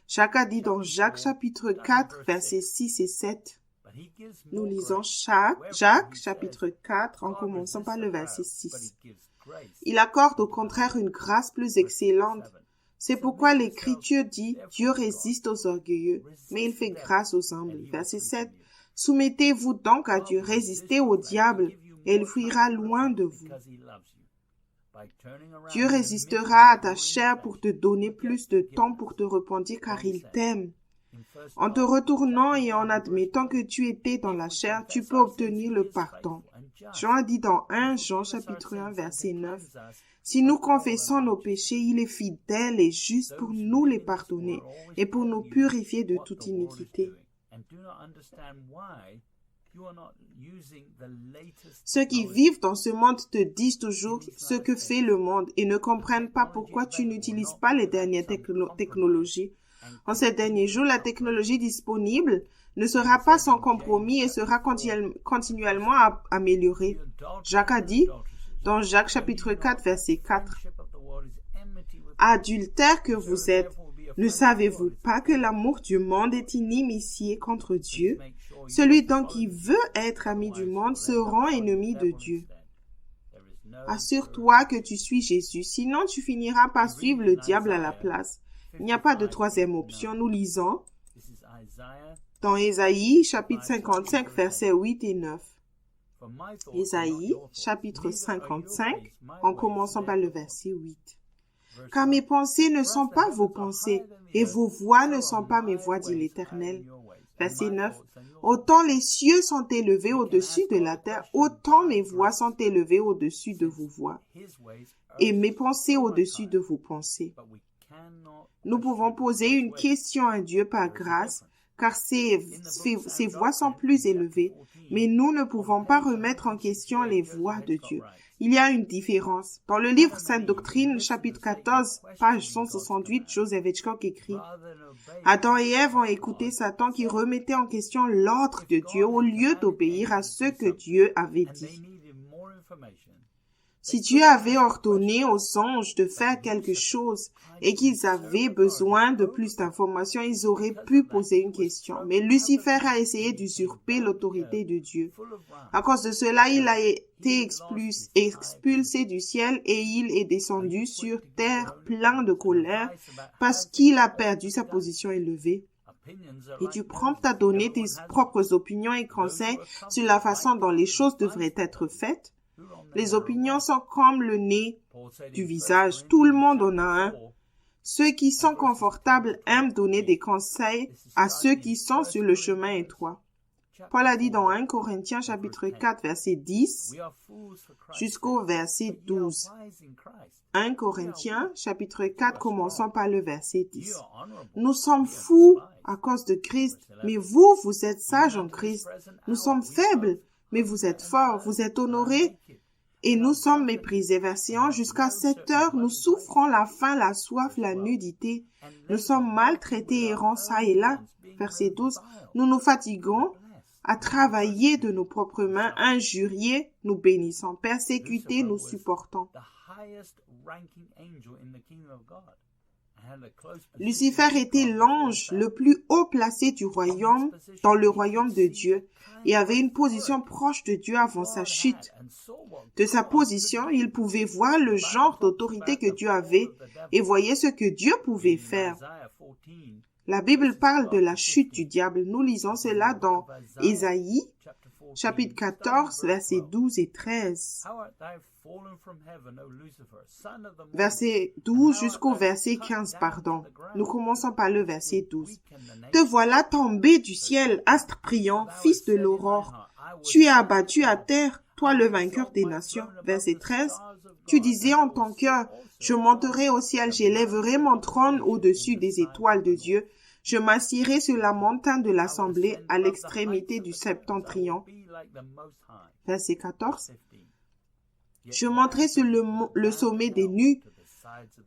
Speaker 2: Jacques a dit dans Jacques chapitre 4, versets 6 et 7. Nous lisons Jacques chapitre 4 en commençant par le verset 6. Il accorde au contraire une grâce plus excellente. C'est pourquoi l'Écriture dit « Dieu résiste aux orgueilleux, mais il fait grâce aux humbles ». Verset 7. Soumettez-vous donc à Dieu, résistez au diable, et il fuira loin de vous. Dieu résistera à ta chair pour te donner plus de temps pour te repentir, car il t'aime. En te retournant et en admettant que tu étais dans la chair, tu peux obtenir le pardon. Jean a dit dans 1 Jean chapitre 1, verset 9, « Si nous confessons nos péchés, il est fidèle et juste pour nous les pardonner et pour nous purifier de toute iniquité. » Ceux qui vivent dans ce monde te disent toujours ce que fait le monde et ne comprennent pas pourquoi tu n'utilises pas les dernières technologies. En ces derniers jours, la technologie disponible ne sera pas sans compromis et sera continuellement améliorée. Jacques a dit dans Jacques chapitre 4, verset 4, « Adultères que vous êtes, ne savez-vous pas que l'amour du monde est inimitié contre Dieu? Celui donc qui veut être ami du monde se rend ennemi de Dieu. Assure-toi que tu suis Jésus, sinon tu finiras par suivre le diable à la place. » Il n'y a pas de troisième option. Nous lisons dans Ésaïe, chapitre 55, versets 8 et 9. Ésaïe, chapitre 55, en commençant par le verset 8. « Car mes pensées ne sont pas vos pensées, et vos voix ne sont pas mes voix, dit l'Éternel. » Verset 9. « Autant les cieux sont élevés au-dessus de la terre, autant mes voix sont élevées au-dessus de vos voix, et mes pensées au-dessus de vos pensées. » Nous pouvons poser une question à Dieu par grâce, car ses voix sont plus élevées, mais nous ne pouvons pas remettre en question les voix de Dieu. Il y a une différence. Dans le livre Sainte Doctrine, chapitre 14, page 168, Joseph Hitchcock écrit « Adam et Ève ont écouté Satan qui remettait en question l'ordre de Dieu au lieu d'obéir à ce que Dieu avait dit. » Si Dieu avait ordonné aux anges de faire quelque chose et qu'ils avaient besoin de plus d'informations, ils auraient pu poser une question. Mais Lucifer a essayé d'usurper l'autorité de Dieu. À cause de cela, il a été expulsé du ciel et il est descendu sur terre plein de colère parce qu'il a perdu sa position élevée. Es-tu prompt à donner tes propres opinions et conseils sur la façon dont les choses devraient être faites? Les opinions sont comme le nez du visage. Tout le monde en a un. Ceux qui sont confortables aiment donner des conseils à ceux qui sont sur le chemin étroit. Paul a dit dans 1 Corinthiens chapitre 4 verset 10 jusqu'au verset 12. 1 Corinthiens chapitre 4 commençons par le verset 10. Nous sommes fous à cause de Christ, mais vous êtes sages en Christ. Nous sommes faibles, mais vous êtes forts. Vous êtes honorés, et nous sommes méprisés. Verset 11, jusqu'à 7 heures, nous souffrons la faim, la soif, la nudité. Nous sommes maltraités, errants ça et là. Verset 12, nous nous fatiguons à travailler de nos propres mains, injuriés, nous bénissons, persécutés, nous supportons. Lucifer était l'ange le plus haut placé du royaume, dans le royaume de Dieu, et avait une position proche de Dieu avant sa chute. De sa position, il pouvait voir le genre d'autorité que Dieu avait et voyait ce que Dieu pouvait faire. La Bible parle de la chute du diable. Nous lisons cela dans Ésaïe, chapitre 14, versets 12 et 13. Verset 12 jusqu'au verset 15, pardon. Nous commençons par le verset 12. « Te voilà tombé du ciel, astre brillant, fils de l'aurore. Tu es abattu à terre, toi le vainqueur des nations. » Verset 13. « Tu disais en ton cœur, je monterai au ciel, j'élèverai mon trône au-dessus des étoiles de Dieu. Je m'assierai sur la montagne de l'assemblée à l'extrémité du septentrion. » Verset 14. Je monterai sur le sommet des nues.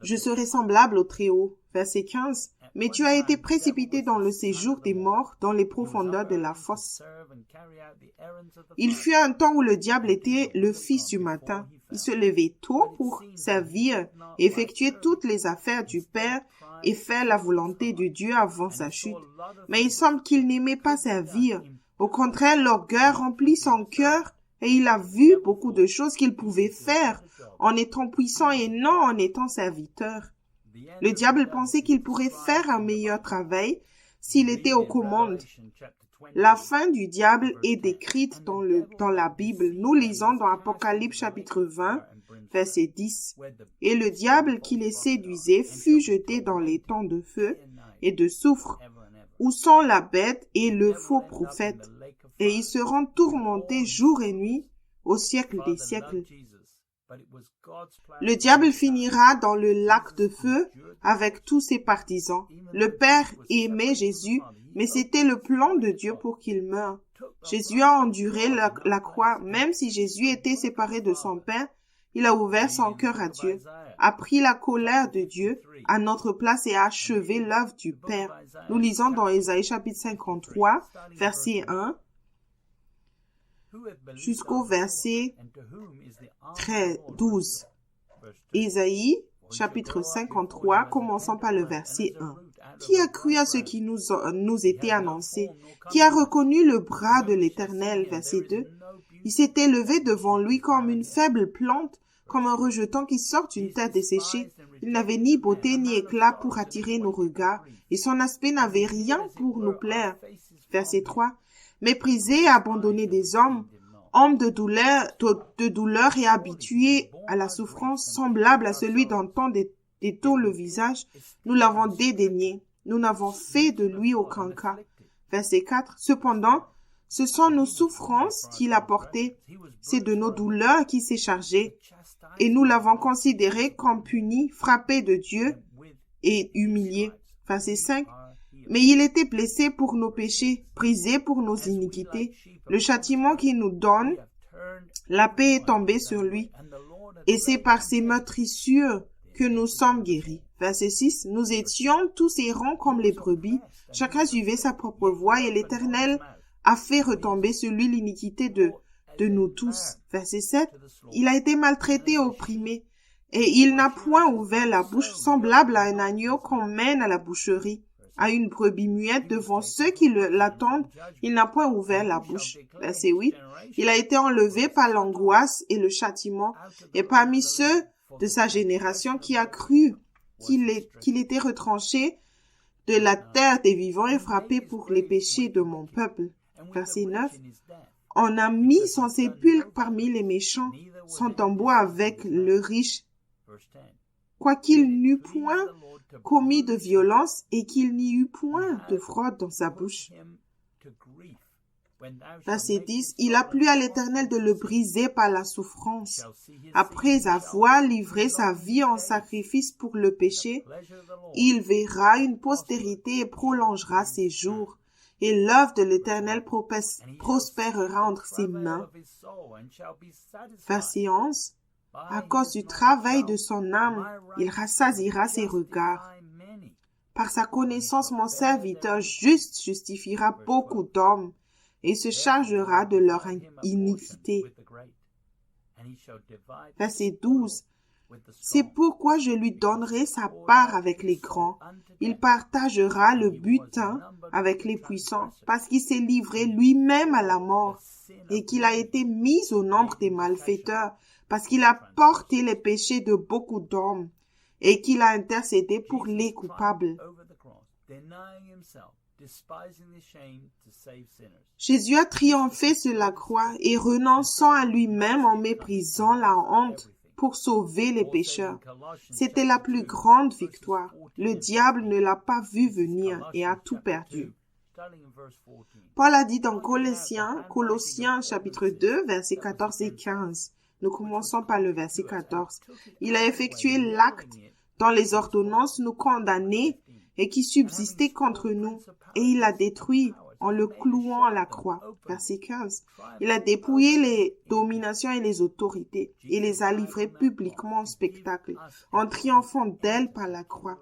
Speaker 2: Je serai semblable au Très-Haut. Verset 15. Mais tu as été précipité dans le séjour des morts, dans les profondeurs de la fosse. Il fut un temps où le diable était le fils du matin. Il se levait tôt pour servir, effectuer toutes les affaires du Père et faire la volonté de Dieu avant sa chute. Mais il semble qu'il n'aimait pas servir. Au contraire, l'orgueil remplit son cœur et il a vu beaucoup de choses qu'il pouvait faire en étant puissant et non en étant serviteur. Le diable pensait qu'il pourrait faire un meilleur travail s'il était aux commandes. La fin du diable est décrite dans la Bible. Nous lisons dans Apocalypse chapitre 20, verset 10. « Et le diable qui les séduisait fut jeté dans les temps de feu et de soufre, où sont la bête et le faux prophète, et ils seront tourmentés jour et nuit au siècle des siècles. » Le diable finira dans le lac de feu avec tous ses partisans. Le Père aimait Jésus, mais c'était le plan de Dieu pour qu'il meure. Jésus a enduré la croix, même si Jésus était séparé de son Père, il a ouvert son cœur à Dieu, a pris la colère de Dieu à notre place et a achevé l'œuvre du Père. Nous lisons dans Ésaïe chapitre 53, verset 1, jusqu'au verset 12. Ésaïe, chapitre 53, commençons par le verset 1. Qui a cru à ce qui nous était annoncé? Qui a reconnu le bras de l'Éternel? Verset 2. Il s'était levé devant lui comme une faible plante, comme un rejeton qui sort d'une terre desséchée. Il n'avait ni beauté ni éclat pour attirer nos regards, et son aspect n'avait rien pour nous plaire. Verset 3. Méprisé et abandonné des hommes, homme de douleur et habitué à la souffrance, semblable à celui dont on détourne le visage, nous l'avons dédaigné. Nous n'avons fait de lui aucun cas. Verset 4. Cependant, ce sont nos souffrances qu'il a portées, c'est de nos douleurs qu'il s'est chargé, et nous l'avons considéré comme puni, frappé de Dieu et humilié. Verset 5. Mais il était blessé pour nos péchés, brisé pour nos iniquités. Le châtiment qu'il nous donne, la paix est tombée sur lui, et c'est par ses meurtrissures que nous sommes guéris. Verset 6. Nous étions tous errants comme les brebis, chacun suivait sa propre voie, et l'Éternel a fait retomber sur lui l'iniquité de nous tous. Verset 7. Il a été maltraité et opprimé, et il n'a point ouvert la bouche, semblable à un agneau qu'on mène à la boucherie, à une brebis muette devant ceux qui l'attendent, il n'a point ouvert la bouche. Verset 8. Il a été enlevé par l'angoisse et le châtiment, et parmi ceux de sa génération qui a cru qu'il était retranché de la terre des vivants et frappé pour les péchés de mon peuple. Verset 9. On a mis son sépulcre parmi les méchants, son tombeau avec le riche, quoiqu'il n'eût point commis de violence et qu'il n'y eut point de fraude dans sa bouche. Verset 10. Il a plu à l'Éternel de le briser par la souffrance. Après avoir livré sa vie en sacrifice pour le péché, il verra une postérité et prolongera ses jours. et l'œuvre de l'Éternel prospérera entre ses mains. Verset 11. À cause du travail de son âme, il rassasiera ses regards. Par sa connaissance, mon serviteur juste justifiera beaucoup d'hommes et se chargera de leur iniquité. Verset 12. C'est pourquoi je lui donnerai sa part avec les grands. Il partagera le butin avec les puissants, parce qu'il s'est livré lui-même à la mort et qu'il a été mis au nombre des malfaiteurs, parce qu'il a porté les péchés de beaucoup d'hommes et qu'il a intercédé pour les coupables. Jésus a triomphé sur la croix et renonçant à lui-même en méprisant la honte pour sauver les pécheurs. C'était la plus grande victoire. Le diable ne l'a pas vu venir et a tout perdu. Paul a dit dans Colossiens chapitre 2, versets 14 et 15. Nous commençons par le verset 14. Il a effectué l'acte dont les ordonnances nous condamnaient et qui subsistait contre nous, et il l'a détruit en le clouant à la croix. Verset 15. Il a dépouillé les dominations et les autorités et les a livrées publiquement en spectacle, en triomphant d'elles par la croix.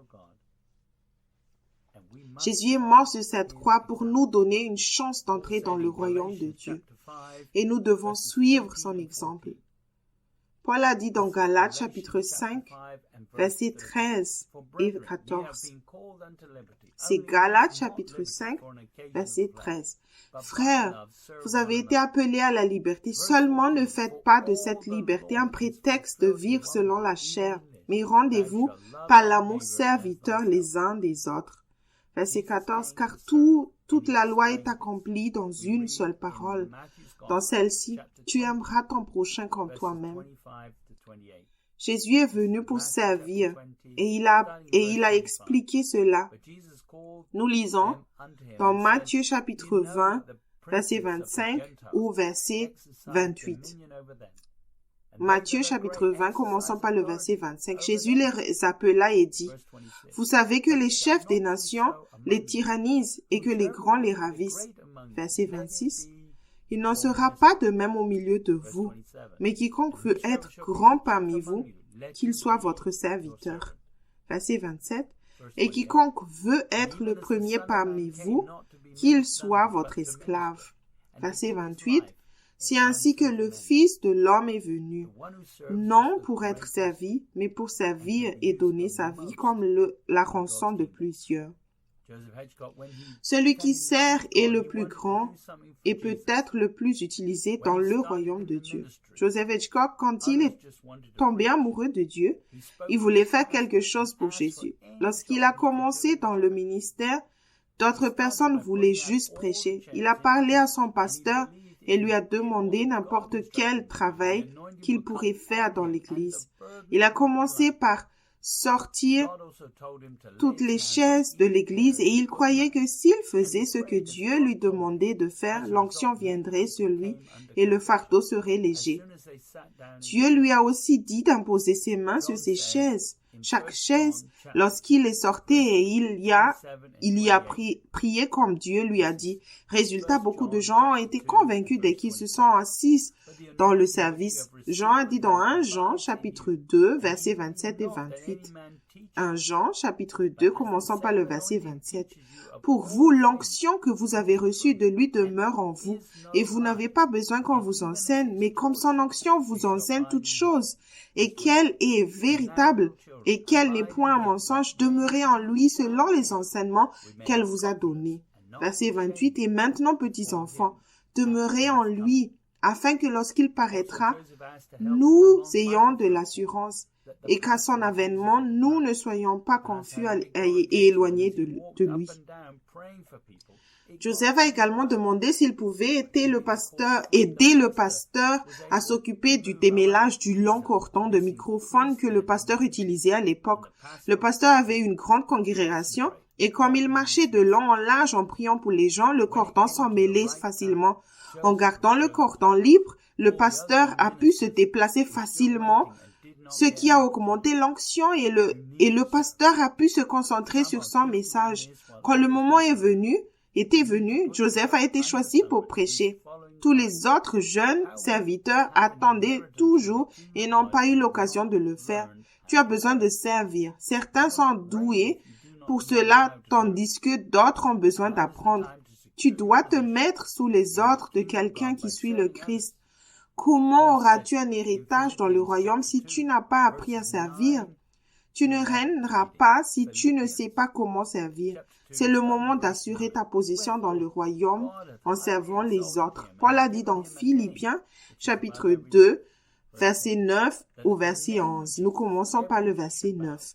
Speaker 2: Jésus est mort sur cette croix pour nous donner une chance d'entrer dans le royaume de Dieu, et nous devons suivre son exemple. Paul a dit dans Galates chapitre 5, versets 13 et 14. C'est Galates chapitre 5, verset 13. Frères, vous avez été appelés à la liberté, seulement ne faites pas de cette liberté un prétexte de vivre selon la chair, mais rendez-vous par l'amour serviteur les uns des autres. Verset 14, car toute la loi est accomplie dans une seule parole. Dans celle-ci, tu aimeras ton prochain comme toi-même. Jésus est venu pour servir et il a expliqué cela. Nous lisons dans Matthieu chapitre 20, verset 25 ou verset 28. Matthieu chapitre 20, commençons par le verset 25. Jésus les appela et dit, « Vous savez que les chefs des nations les tyrannisent et que les grands les ravissent. » Verset 26. « Il n'en sera pas de même au milieu de vous, mais quiconque veut être grand parmi vous, qu'il soit votre serviteur. » Verset 27. « Et quiconque veut être le premier parmi vous, qu'il soit votre esclave. » Verset 28. C'est ainsi que le Fils de l'homme est venu, non pour être servi, mais pour servir et donner sa vie comme la rançon de plusieurs. Celui qui sert est le plus grand et peut-être le plus utilisé dans le royaume de Dieu. Joseph Hitchcock, quand il est tombé amoureux de Dieu, il voulait faire quelque chose pour Jésus. Lorsqu'il a commencé dans le ministère, d'autres personnes voulaient juste prêcher. Il a parlé à son pasteur et lui a demandé n'importe quel travail qu'il pourrait faire dans l'église. Il a commencé par sortir toutes les chaises de l'église et il croyait que s'il faisait ce que Dieu lui demandait de faire, l'onction viendrait sur lui et le fardeau serait léger. Dieu lui a aussi dit d'imposer ses mains sur ces chaises. Chaque chaise, lorsqu'il est sorti et il y a prié comme Dieu lui a dit. Résultat, beaucoup de gens ont été convaincus dès qu'ils se sont assis dans le service. Jean a dit dans 1 Jean, chapitre 2, versets 27 et 28. 1 Jean, chapitre 2, commençons par le verset 27. Pour vous, l'onction que vous avez reçue de lui demeure en vous, et vous n'avez pas besoin qu'on vous enseigne, mais comme son onction vous enseigne toutes choses, et qu'elle est véritable, et qu'elle n'est point un mensonge, demeurez en lui selon les enseignements qu'elle vous a donnés. Verset 28, et maintenant, petits enfants, demeurez en lui, afin que lorsqu'il paraîtra, nous ayons de l'assurance, et qu'à son avènement, nous ne soyons pas confus et éloignés de lui. Joseph a également demandé s'il pouvait aider le pasteur à s'occuper du démêlage du long cordon de microphone que le pasteur utilisait à l'époque. Le pasteur avait une grande congrégation et comme il marchait de long en large en priant pour les gens, le cordon s'en mêlait facilement. En gardant le cordon libre, le pasteur a pu se déplacer facilement, ce qui a augmenté l'onction et le pasteur a pu se concentrer sur son message. Quand le moment est venu, était venu, Joseph a été choisi pour prêcher. Tous les autres jeunes serviteurs attendaient toujours et n'ont pas eu l'occasion de le faire. Tu as besoin de servir. Certains sont doués pour cela, tandis que d'autres ont besoin d'apprendre. Tu dois te mettre sous les ordres de quelqu'un qui suit le Christ. Comment auras-tu un héritage dans le royaume si tu n'as pas appris à servir? Tu ne règneras pas si tu ne sais pas comment servir. C'est le moment d'assurer ta position dans le royaume en servant les autres. Paul a dit dans Philippiens, chapitre 2, verset 9 au verset 11. Nous commençons par le verset 9.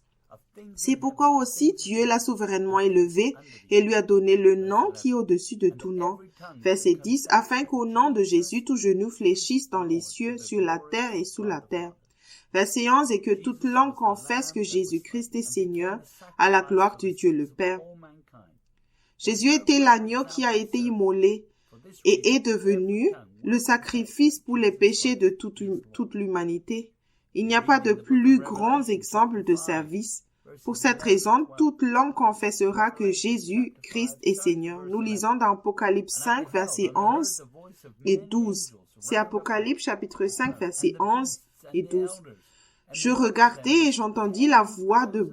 Speaker 2: C'est pourquoi aussi Dieu l'a souverainement élevé et lui a donné le nom qui est au-dessus de tout nom. Verset 10, afin qu'au nom de Jésus, tout genou fléchisse dans les cieux, sur la terre et sous la terre. Verset 11, et que toute langue confesse que Jésus-Christ est Seigneur, à la gloire de Dieu le Père. Jésus était l'agneau qui a été immolé et est devenu le sacrifice pour les péchés de toute l'humanité. Il n'y a pas de plus grands exemples de service. Pour cette raison, toute langue confessera que Jésus-Christ est Seigneur. Nous lisons dans Apocalypse 5, versets 11 et 12. C'est Apocalypse chapitre 5, versets 11 et 12. Je regardai et j'entendis la voix de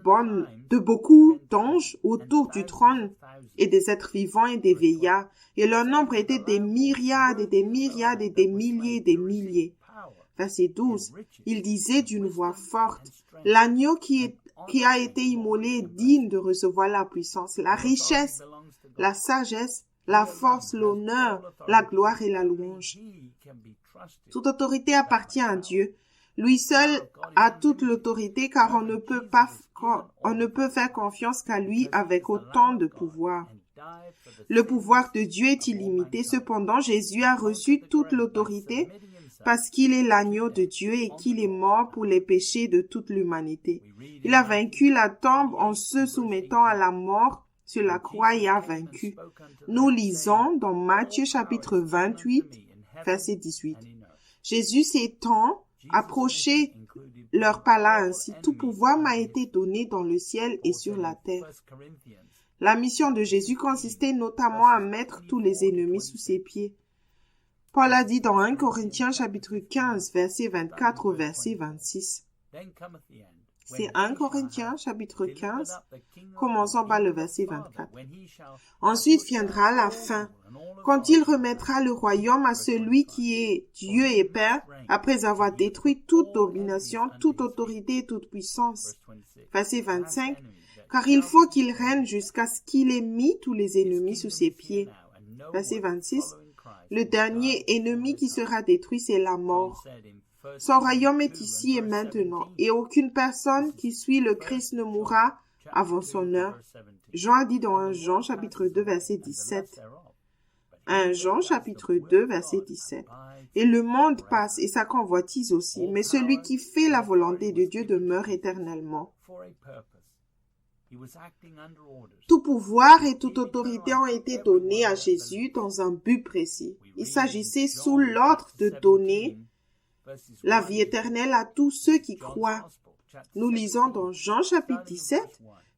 Speaker 2: beaucoup d'anges autour du trône et des êtres vivants et des vieillards. Et leur nombre était des myriades et des myriades et des milliers et des milliers. Verset 12. Il disait d'une voix forte, « L'agneau qui a été immolé est digne de recevoir la puissance, la richesse, la sagesse, la force, l'honneur, la gloire et la louange. » Toute autorité appartient à Dieu. Lui seul a toute l'autorité car on ne peut faire confiance qu'à lui avec autant de pouvoir. Le pouvoir de Dieu est illimité. Cependant, Jésus a reçu toute l'autorité parce qu'il est l'agneau de Dieu et qu'il est mort pour les péchés de toute l'humanité. Il a vaincu la tombe en se soumettant à la mort sur la croix et a vaincu. Nous lisons dans Matthieu chapitre 28, verset 18. Jésus s'étant approché leur parla ainsi, « Tout pouvoir m'a été donné dans le ciel et sur la terre. » La mission de Jésus consistait notamment à mettre tous les ennemis sous ses pieds. Paul a dit dans 1 Corinthiens chapitre 15, verset 24 au verset 26. C'est 1 Corinthiens chapitre 15, commençons par le verset 24. Ensuite viendra la fin, quand il remettra le royaume à celui qui est Dieu et Père, après avoir détruit toute domination, toute autorité et toute puissance. Verset 25. Car il faut qu'il règne jusqu'à ce qu'il ait mis tous les ennemis sous ses pieds. Verset 26. Le dernier ennemi qui sera détruit, c'est la mort. Son royaume est ici et maintenant, et aucune personne qui suit le Christ ne mourra avant son heure. Jean a dit dans 1 Jean chapitre 2 verset 17. 1 Jean chapitre 2 verset 17. Et le monde passe et sa convoitise aussi, mais celui qui fait la volonté de Dieu demeure éternellement. Tout pouvoir et toute autorité ont été donnés à Jésus dans un but précis. Il s'agissait sous l'ordre de donner la vie éternelle à tous ceux qui croient. Nous lisons dans Jean chapitre 17,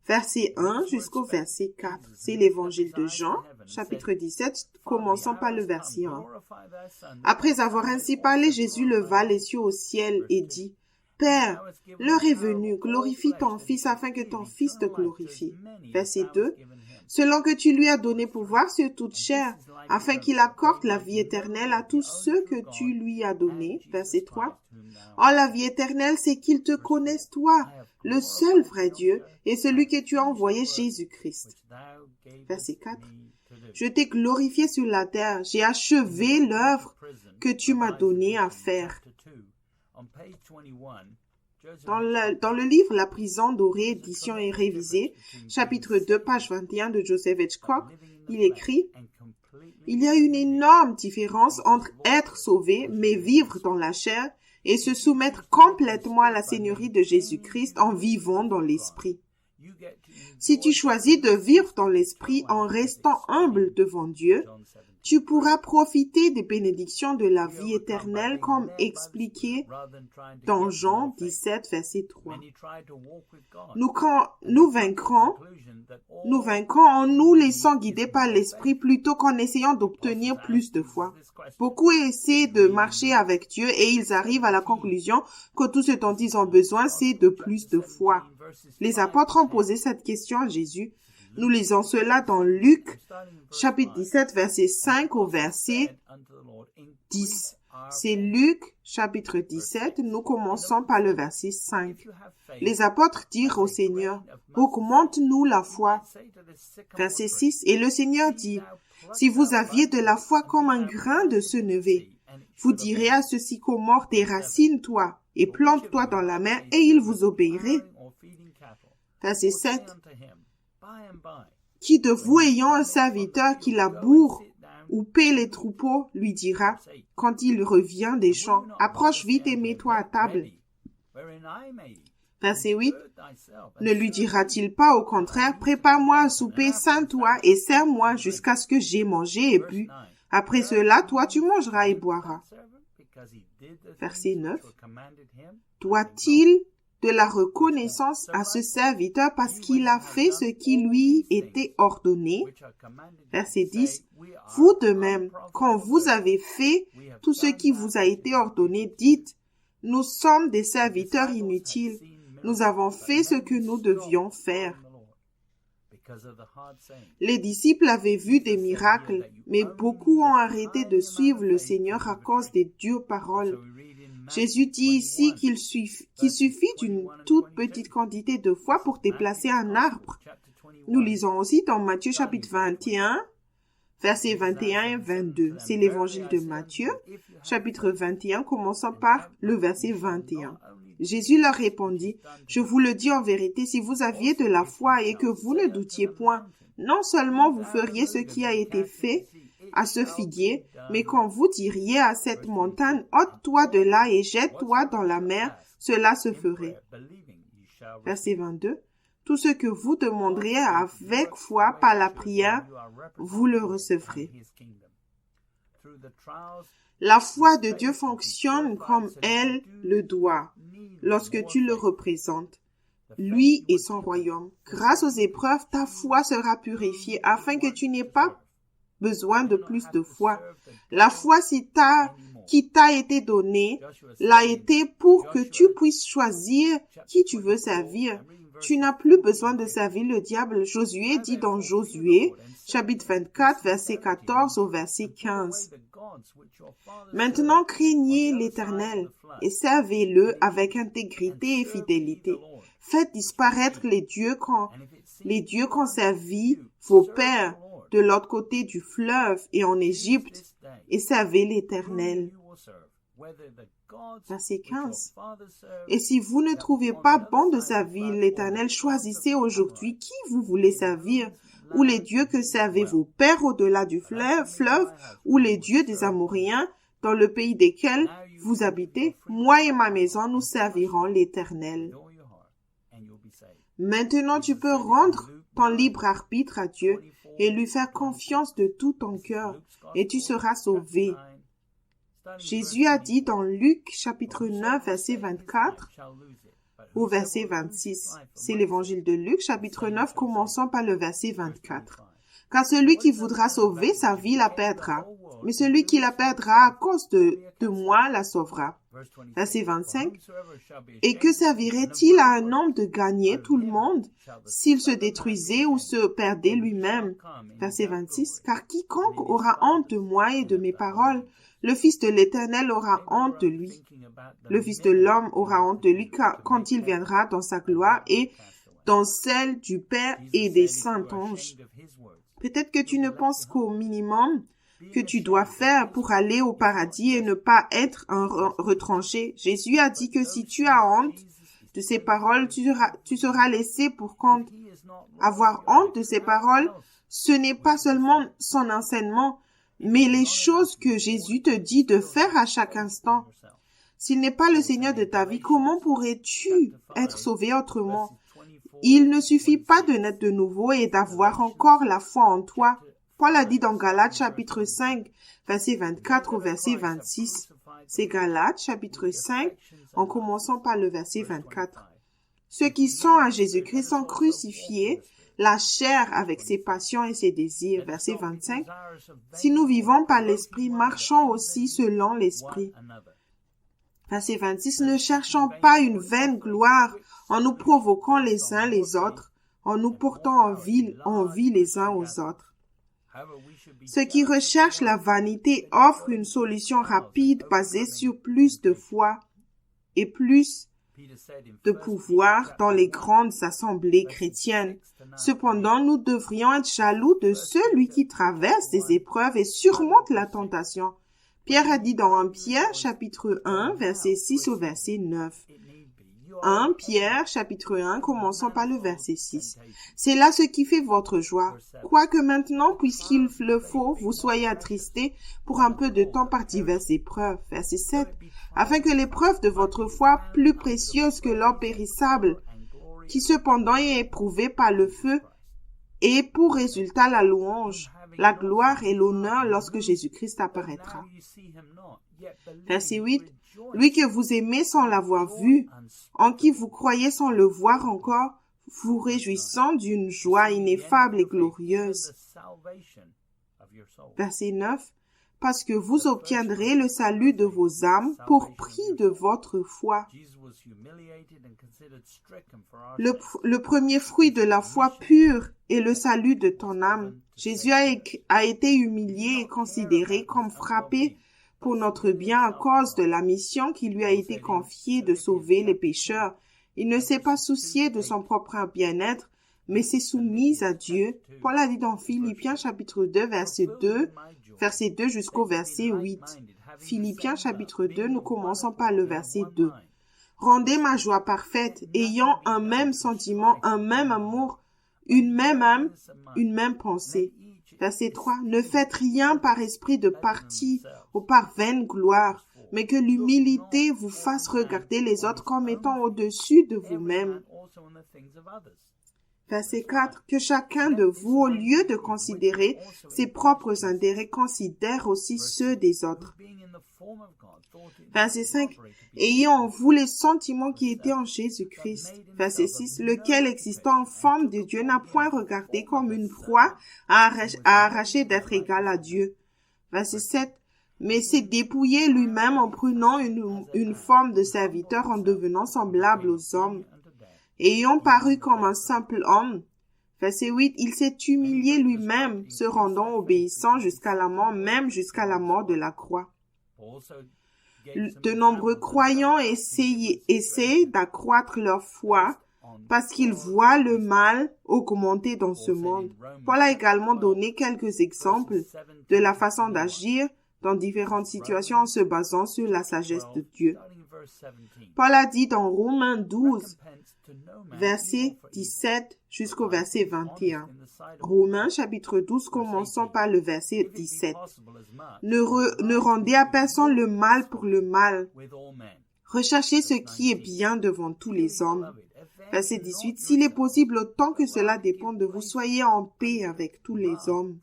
Speaker 2: verset 1 jusqu'au verset 4. C'est l'évangile de Jean, chapitre 17, commençons par le verset 1. Après avoir ainsi parlé, Jésus leva les yeux au ciel et dit, « Père, l'heure est venue, glorifie ton Fils afin que ton Fils te glorifie. » Verset 2. « Selon que tu lui as donné pouvoir sur toute chair, afin qu'il accorde la vie éternelle à tous ceux que tu lui as donnés. » Verset 3. « Or, la vie éternelle, c'est qu'ils te connaissent toi, le seul vrai Dieu, et celui que tu as envoyé, Jésus-Christ. » Verset 4. « Je t'ai glorifié sur la terre, j'ai achevé l'œuvre que tu m'as donnée à faire. » Dans le livre La prison dorée, édition et révisée, chapitre 2, page 21 de Joseph Hitchcock, il écrit « Il y a une énorme différence entre être sauvé, mais vivre dans la chair, et se soumettre complètement à la seigneurie de Jésus-Christ en vivant dans l'esprit. Si tu choisis de vivre dans l'esprit en restant humble devant Dieu, Tu pourras profiter des bénédictions de la vie éternelle comme expliqué dans Jean 17, verset 3. Nous vaincrons en nous laissant guider par l'Esprit plutôt qu'en essayant d'obtenir plus de foi. Beaucoup essaient de marcher avec Dieu et ils arrivent à la conclusion que tout ce dont ils ont besoin, c'est de plus de foi. Les apôtres ont posé cette question à Jésus. Nous lisons cela dans Luc, chapitre 17, verset 5 au verset 10. C'est Luc, chapitre 17, nous commençons par le verset 5. Les apôtres dirent au Seigneur, « Augmente-nous la foi. » Verset 6, et le Seigneur dit, « Si vous aviez de la foi comme un grain de sénévé, vous direz à ce sycomore, déracine-toi et plante-toi dans la mer, et il vous obéirait. » Verset 7. Qui de vous ayant un serviteur qui laboure ou paie les troupeaux, lui dira, quand il revient des champs, approche vite et mets-toi à table. Verset 8. Ne lui dira-t-il pas au contraire, prépare-moi un souper, ceins-toi et sers-moi jusqu'à ce que j'aie mangé et bu. Après cela, toi tu mangeras et boiras. Verset 9. Doit-il de la reconnaissance à ce serviteur parce qu'il a fait ce qui lui était ordonné. Verset 10. Vous de même, quand vous avez fait tout ce qui vous a été ordonné, dites, nous sommes des serviteurs inutiles. Nous avons fait ce que nous devions faire. Les disciples avaient vu des miracles, mais beaucoup ont arrêté de suivre le Seigneur à cause des dures paroles. Jésus dit ici qu'il suffit d'une toute petite quantité de foi pour déplacer un arbre. Nous lisons aussi dans Matthieu chapitre 21, versets 21 et 22. C'est l'évangile de Matthieu, chapitre 21, commençant par le verset 21. Jésus leur répondit, « Je vous le dis en vérité, si vous aviez de la foi et que vous ne doutiez point, non seulement vous feriez ce qui a été fait à ce figuier, mais quand vous diriez à cette montagne, ôte-toi de là et jette-toi dans la mer, cela se ferait. » Verset 22. Tout ce que vous demanderez avec foi par la prière, vous le recevrez. La foi de Dieu fonctionne comme elle le doit lorsque tu le représentes, lui et son royaume. Grâce aux épreuves, ta foi sera purifiée afin que tu n'aies pas besoin de plus de foi. La foi qui t'a été donnée l'a été pour que tu puisses choisir qui tu veux servir. Tu n'as plus besoin de servir le diable. Josué dit dans Josué, chapitre 24, verset 14 au verset 15. Maintenant, craignez l'Éternel et servez-le avec intégrité et fidélité. Faites disparaître les dieux qu'ont servi vos pères de l'autre côté du fleuve et en Égypte, et servez l'Éternel. Verset 15. Et si vous ne trouvez pas bon de servir l'Éternel, choisissez aujourd'hui qui vous voulez servir, ou les dieux que servaient vos pères au-delà du fleuve, ou les dieux des Amoréens, dans le pays desquels vous habitez. Moi et ma maison, nous servirons l'Éternel. Maintenant, tu peux rendre ton libre arbitre à Dieu et lui faire confiance de tout ton cœur, et tu seras sauvé. Jésus a dit dans Luc chapitre 9, verset 24 au verset 26. C'est l'évangile de Luc chapitre 9, commençant par le verset 24. Car celui qui voudra sauver sa vie la perdra, mais celui qui la perdra à cause de moi la sauvera. Verset 25. Et que servirait-il à un homme de gagner tout le monde s'il se détruisait ou se perdait lui-même? Verset 26. Car quiconque aura honte de moi et de mes paroles, le Fils de l'Éternel aura honte de lui. Le Fils de l'homme aura honte de lui quand il viendra dans sa gloire et dans celle du Père et des saints anges. Peut-être que tu ne penses qu'au minimum que tu dois faire pour aller au paradis et ne pas être un retranché. Jésus a dit que si tu as honte de ses paroles, tu seras laissé pour compte. Avoir honte de ses paroles, ce n'est pas seulement son enseignement, mais les choses que Jésus te dit de faire à chaque instant. S'il n'est pas le Seigneur de ta vie, comment pourrais-tu être sauvé autrement? Il ne suffit pas de naître de nouveau et d'avoir encore la foi en toi. Paul a dit dans Galates chapitre 5, verset 24 au verset 26. C'est Galates chapitre 5, en commençant par le verset 24. Ceux qui sont à Jésus-Christ sont crucifiés, la chair avec ses passions et ses désirs. Verset 25. Si nous vivons par l'Esprit, marchons aussi selon l'Esprit. Verset 26. Ne cherchons pas une vaine gloire en nous provoquant les uns les autres, en nous portant en vie les uns aux autres. Ceux qui recherchent la vanité offrent une solution rapide basée sur plus de foi et plus de pouvoir dans les grandes assemblées chrétiennes. Cependant, nous devrions être jaloux de celui qui traverse des épreuves et surmonte la tentation. Pierre a dit dans 1 Pierre, chapitre 1, verset 6 au verset 9. 1 Pierre, chapitre 1, commençons par le verset 6. C'est là ce qui fait votre joie. Quoique maintenant, puisqu'il le faut, vous soyez attristés pour un peu de temps par diverses épreuves. Verset 7. Afin que l'épreuve de votre foi, plus précieuse que l'or périssable, qui cependant est éprouvée par le feu, ait pour résultat la louange, la gloire et l'honneur lorsque Jésus-Christ apparaîtra. Verset 8. Lui que vous aimez sans l'avoir vu, en qui vous croyez sans le voir encore, vous réjouissant d'une joie ineffable et glorieuse. Verset 9. Parce que vous obtiendrez le salut de vos âmes pour prix de votre foi. Le premier fruit de la foi pure est le salut de ton âme. Jésus a été humilié et considéré comme frappé pour notre bien à cause de la mission qui lui a été confiée de sauver les pécheurs. Il ne s'est pas soucié de son propre bien-être, mais s'est soumis à Dieu. Paul a dit dans Philippiens chapitre 2, verset 2 jusqu'au verset 8. Philippiens chapitre 2, nous commençons par le verset 2. Rendez ma joie parfaite, ayant un même sentiment, un même amour, une même âme, une même pensée. Verset 3. Ne faites rien par esprit de parti ou par vaine gloire, mais que l'humilité vous fasse regarder les autres comme étant au-dessus de vous-même. Verset 4. Que chacun de vous, au lieu de considérer ses propres intérêts, considère aussi ceux des autres. Verset 5. Ayez en vous les sentiments qui étaient en Jésus-Christ. Verset 6. Lequel, existant en forme de Dieu, n'a point regardé comme une proie à arracher d'être égal à Dieu. Verset 7. Mais s'est dépouillé lui-même en prenant une forme de serviteur, en devenant semblable aux hommes. Ayant paru comme un simple homme. Verset 8. Il s'est humilié lui-même, se rendant obéissant jusqu'à la mort, même jusqu'à la mort de la croix. De nombreux croyants essaient d'accroître leur foi parce qu'ils voient le mal augmenter dans ce monde. Paul a également donné quelques exemples de la façon d'agir dans différentes situations en se basant sur la sagesse de Dieu. Paul a dit dans Romains 12, verset 17 jusqu'au verset 21. Romains chapitre 12, commençons par le verset 17. Ne rendez à personne le mal pour le mal. Recherchez ce qui est bien devant tous les hommes. Verset 18. S'il est possible, autant que cela dépend de vous, soyez en paix avec tous les hommes.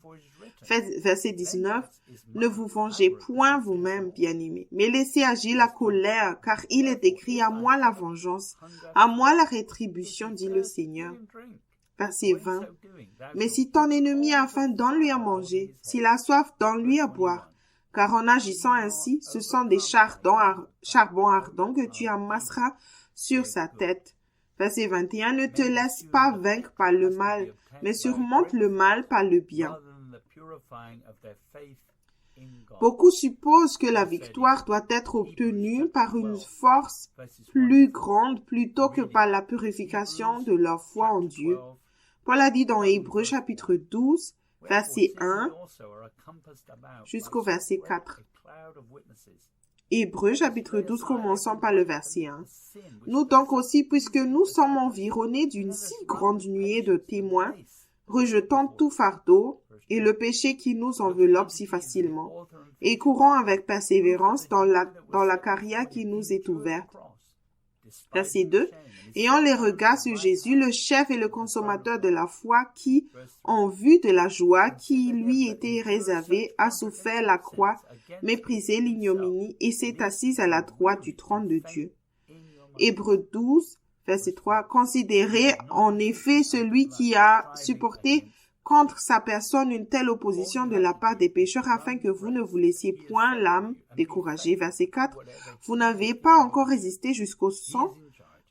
Speaker 2: Verset 19. Ne vous vengez point vous-même, bien-aimés, mais laissez agir la colère, car il est écrit: à moi la vengeance, à moi la rétribution, dit le Seigneur. Verset 20. Mais si ton ennemi a faim, donne-lui à manger. S'il a soif, donne-lui à boire. Car en agissant ainsi, ce sont des charbons ardents que tu amasseras sur sa tête. Verset 21. Ne te laisse pas vaincre par le mal, mais surmonte le mal par le bien. Beaucoup supposent que la victoire doit être obtenue par une force plus grande plutôt que par la purification de leur foi en Dieu. Paul a dit dans Hébreux chapitre 12, verset 1 jusqu'au verset 4. Hébreux chapitre 12, commençons par le verset 1. Nous donc aussi, puisque nous sommes environnés d'une si grande nuée de témoins, rejetant tout fardeau et le péché qui nous enveloppe si facilement, et courons avec persévérance dans la carrière qui nous est ouverte, Verset 2. Ayant les regards sur Jésus, le chef et le consommateur de la foi, qui, en vue de la joie qui lui était réservée, a souffert la croix, méprisé l'ignominie et s'est assis à la droite du trône de Dieu. Hébreux 12, verset 3. Considérez en effet celui qui a supporté contre sa personne une telle opposition de la part des pécheurs, afin que vous ne vous laissiez point l'âme découragée. Verset 4. Vous n'avez pas encore résisté jusqu'au sang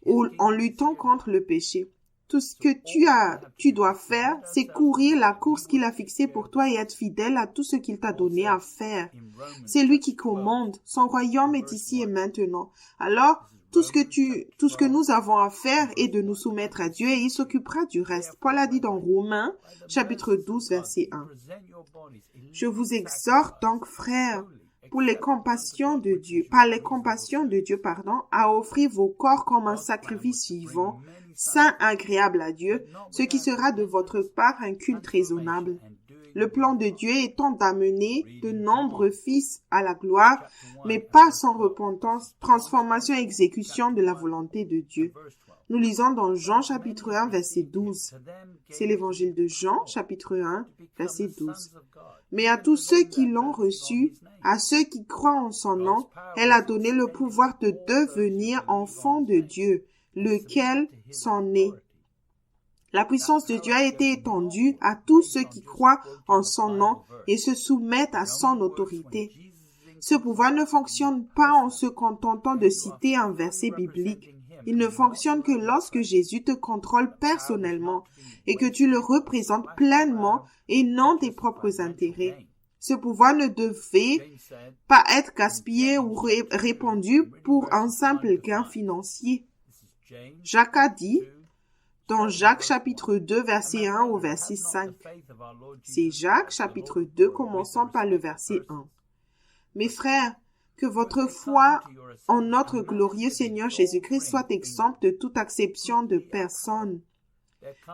Speaker 2: en luttant contre le péché. Tout ce que tu dois faire, c'est courir la course qu'il a fixée pour toi et être fidèle à tout ce qu'il t'a donné à faire. C'est lui qui commande. Son royaume est ici et maintenant. Alors, tout ce que nous avons à faire est de nous soumettre à Dieu et il s'occupera du reste. Paul a dit dans Romains, chapitre 12, verset 1. Je vous exhorte donc, frères, par les compassions de Dieu, à offrir vos corps comme un sacrifice vivant, saint, agréable à Dieu, ce qui sera de votre part un culte raisonnable. Le plan de Dieu étant d'amener de nombreux fils à la gloire, mais pas sans repentance, transformation et exécution de la volonté de Dieu. Nous lisons dans Jean chapitre 1, verset 12. C'est l'évangile de Jean, chapitre 1, verset 12. Mais à tous ceux qui l'ont reçu, à ceux qui croient en son nom, elle a donné le pouvoir de devenir enfants de Dieu, lequel sont nés. La puissance de Dieu a été étendue à tous ceux qui croient en son nom et se soumettent à son autorité. Ce pouvoir ne fonctionne pas en se contentant de citer un verset biblique. Il ne fonctionne que lorsque Jésus te contrôle personnellement et que tu le représentes pleinement et non tes propres intérêts. Ce pouvoir ne devait pas être gaspillé ou répandu pour un simple gain financier. Jacques a dit, dans Jacques chapitre 2, verset 1 au verset 5. C'est Jacques chapitre 2, commençant par le verset 1. Mes frères, que votre foi en notre glorieux Seigneur Jésus-Christ soit exempte de toute acception de personne.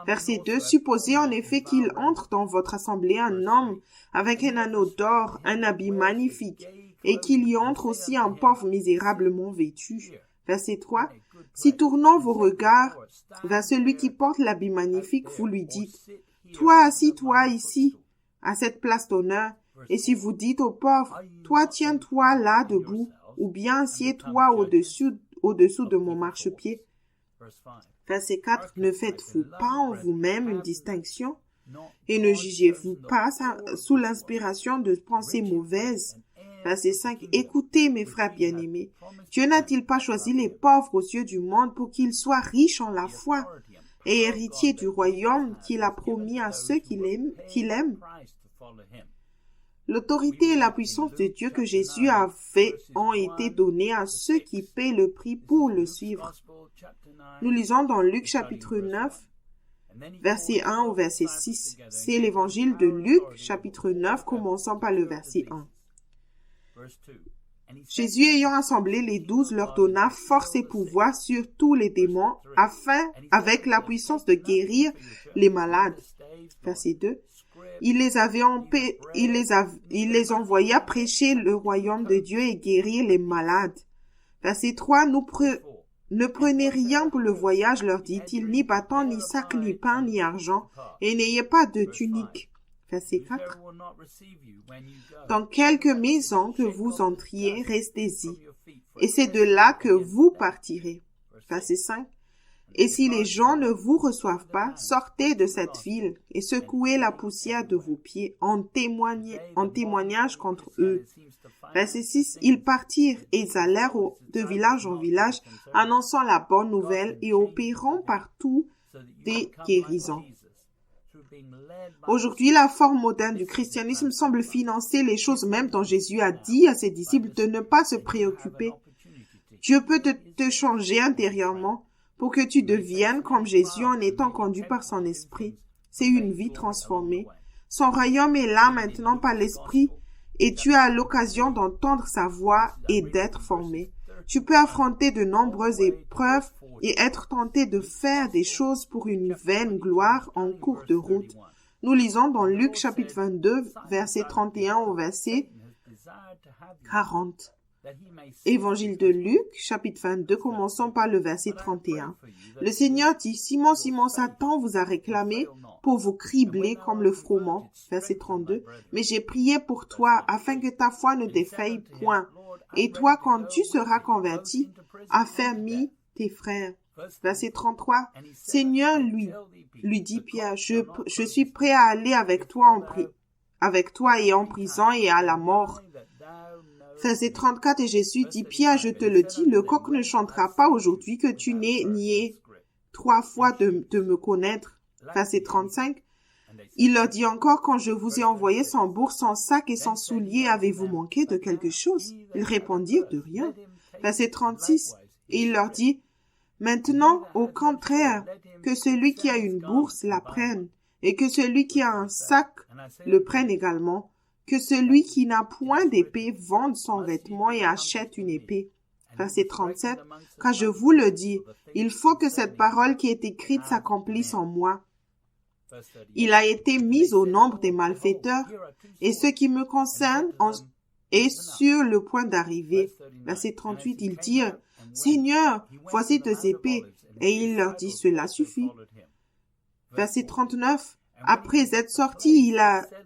Speaker 2: Verset 2. Supposez en effet qu'il entre dans votre assemblée un homme avec un anneau d'or, un habit magnifique, et qu'il y entre aussi un pauvre misérablement vêtu. Verset 3. Si tournant vos regards vers celui qui porte l'habit magnifique, vous lui dites, « Toi, assis-toi ici, à cette place d'honneur. » Et si vous dites au pauvre, « Toi, tiens-toi là debout, ou bien assieds-toi au-dessous de mon marchepied. » Verset 4. Ne faites-vous pas en vous-même une distinction? Et ne jugez-vous pas sous l'inspiration de pensées mauvaises? Verset 5. Écoutez, mes frères bien-aimés, Dieu n'a-t-il pas choisi les pauvres aux yeux du monde pour qu'ils soient riches en la foi et héritiers du royaume qu'il a promis à ceux qu'il aime? L'autorité et la puissance de Dieu que Jésus a fait ont été données à ceux qui paient le prix pour le suivre. Nous lisons dans Luc chapitre 9, verset 1 au verset 6. C'est l'évangile de Luc chapitre 9, commençant par le verset 1. Jésus ayant assemblé les 12 leur donna force et pouvoir sur tous les démons, afin, avec la puissance de guérir les malades. Verset 2. Il les envoya prêcher le royaume de Dieu et guérir les malades. Verset 3. Ne prenez rien pour le voyage, leur dit-il, ni bâton, ni sac, ni pain, ni argent, et n'ayez pas de tunique. Verset 4. Dans quelque maison que vous entriez, restez-y, et c'est de là que vous partirez. Verset 5. Et si les gens ne vous reçoivent pas, sortez de cette ville et secouez la poussière de vos pieds en témoignage contre eux. Verset 6. Ils partirent et ils allèrent de village en village, annonçant la bonne nouvelle et opérant partout des guérisons. Aujourd'hui, la forme moderne du christianisme semble financer les choses mêmes dont Jésus a dit à ses disciples de ne pas se préoccuper. Dieu peut te changer intérieurement pour que tu deviennes comme Jésus en étant conduit par son esprit. C'est une vie transformée. Son royaume est là maintenant par l'esprit et tu as l'occasion d'entendre sa voix et d'être formé. Tu peux affronter de nombreuses épreuves et être tenté de faire des choses pour une vaine gloire en cours de route. Nous lisons dans Luc chapitre 22, verset 31 au verset 40. Évangile de Luc, chapitre 22, commençons par le verset 31. Le Seigneur dit, Simon, Simon, Satan vous a réclamé pour vous cribler comme le froment. Verset 32. Mais j'ai prié pour toi afin que ta foi ne défaille point. Et toi, quand tu seras converti, affermis tes frères. Verset 33. Seigneur, lui dit Pierre, je suis prêt à aller avec toi et en prison et à la mort. Verset 34, et Jésus dit, Pierre, je te le dis, le coq ne chantera pas aujourd'hui que tu n'aies nié 3 fois de me connaître. Verset 35, il leur dit encore, quand je vous ai envoyé sans bourse, sans sac et sans souliers, avez-vous manqué de quelque chose? Ils répondirent de rien. Verset 36, et il leur dit, maintenant, au contraire, que celui qui a une bourse la prenne, et que celui qui a un sac le prenne également, que celui qui n'a point d'épée vende son vêtement et achète une épée. Verset 37, car je vous le dis, il faut que cette parole qui est écrite s'accomplisse en moi. Il a été mis au nombre des malfaiteurs, et ce qui me concerne est sur le point d'arriver. Verset 38, ils dirent, Seigneur, voici 2 épées. Et il leur dit, cela suffit. Verset 39, après être sorti,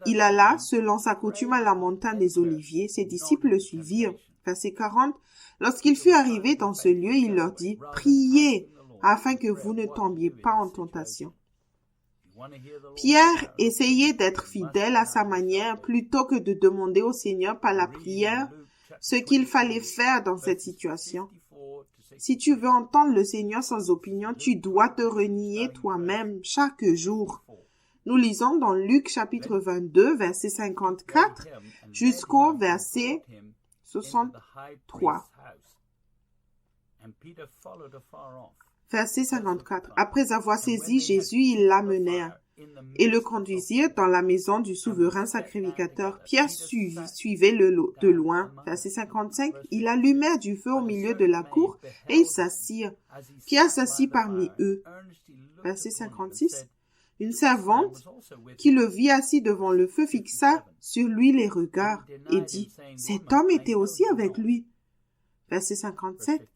Speaker 2: il alla, selon sa coutume, à la montagne des Oliviers. Ses disciples le suivirent. Verset 40, lorsqu'il fut arrivé dans ce lieu, il leur dit, priez, afin que vous ne tombiez pas en tentation. Pierre essayait d'être fidèle à sa manière plutôt que de demander au Seigneur par la prière ce qu'il fallait faire dans cette situation. Si tu veux entendre le Seigneur sans opinion, tu dois te renier toi-même chaque jour. Nous lisons dans Luc chapitre 22, verset 54 jusqu'au verset 63. Verset 54. Après avoir saisi Jésus, ils l'amenèrent et le conduisirent dans la maison du souverain sacrificateur. Pierre suivait de loin. Verset 55. Ils allumèrent du feu au milieu de la cour et ils s'assirent. Pierre s'assit parmi eux. Verset 56. Une servante qui le vit assis devant le feu fixa sur lui les regards et dit, « Cet homme était aussi avec lui. » Verset 57.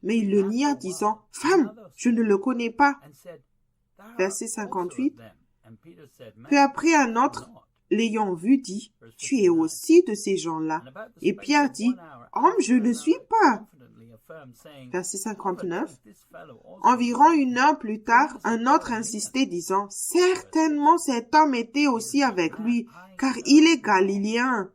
Speaker 2: Mais il le nia, disant, « Femme, je ne le connais pas. » Verset 58. Peu après, un autre, l'ayant vu, dit, « Tu es aussi de ces gens-là. » Et Pierre dit, « Homme, je ne suis pas. » Verset 59. Environ 1 heure plus tard, un autre insistait, disant, « Certainement cet homme était aussi avec lui, car il est galiléen. »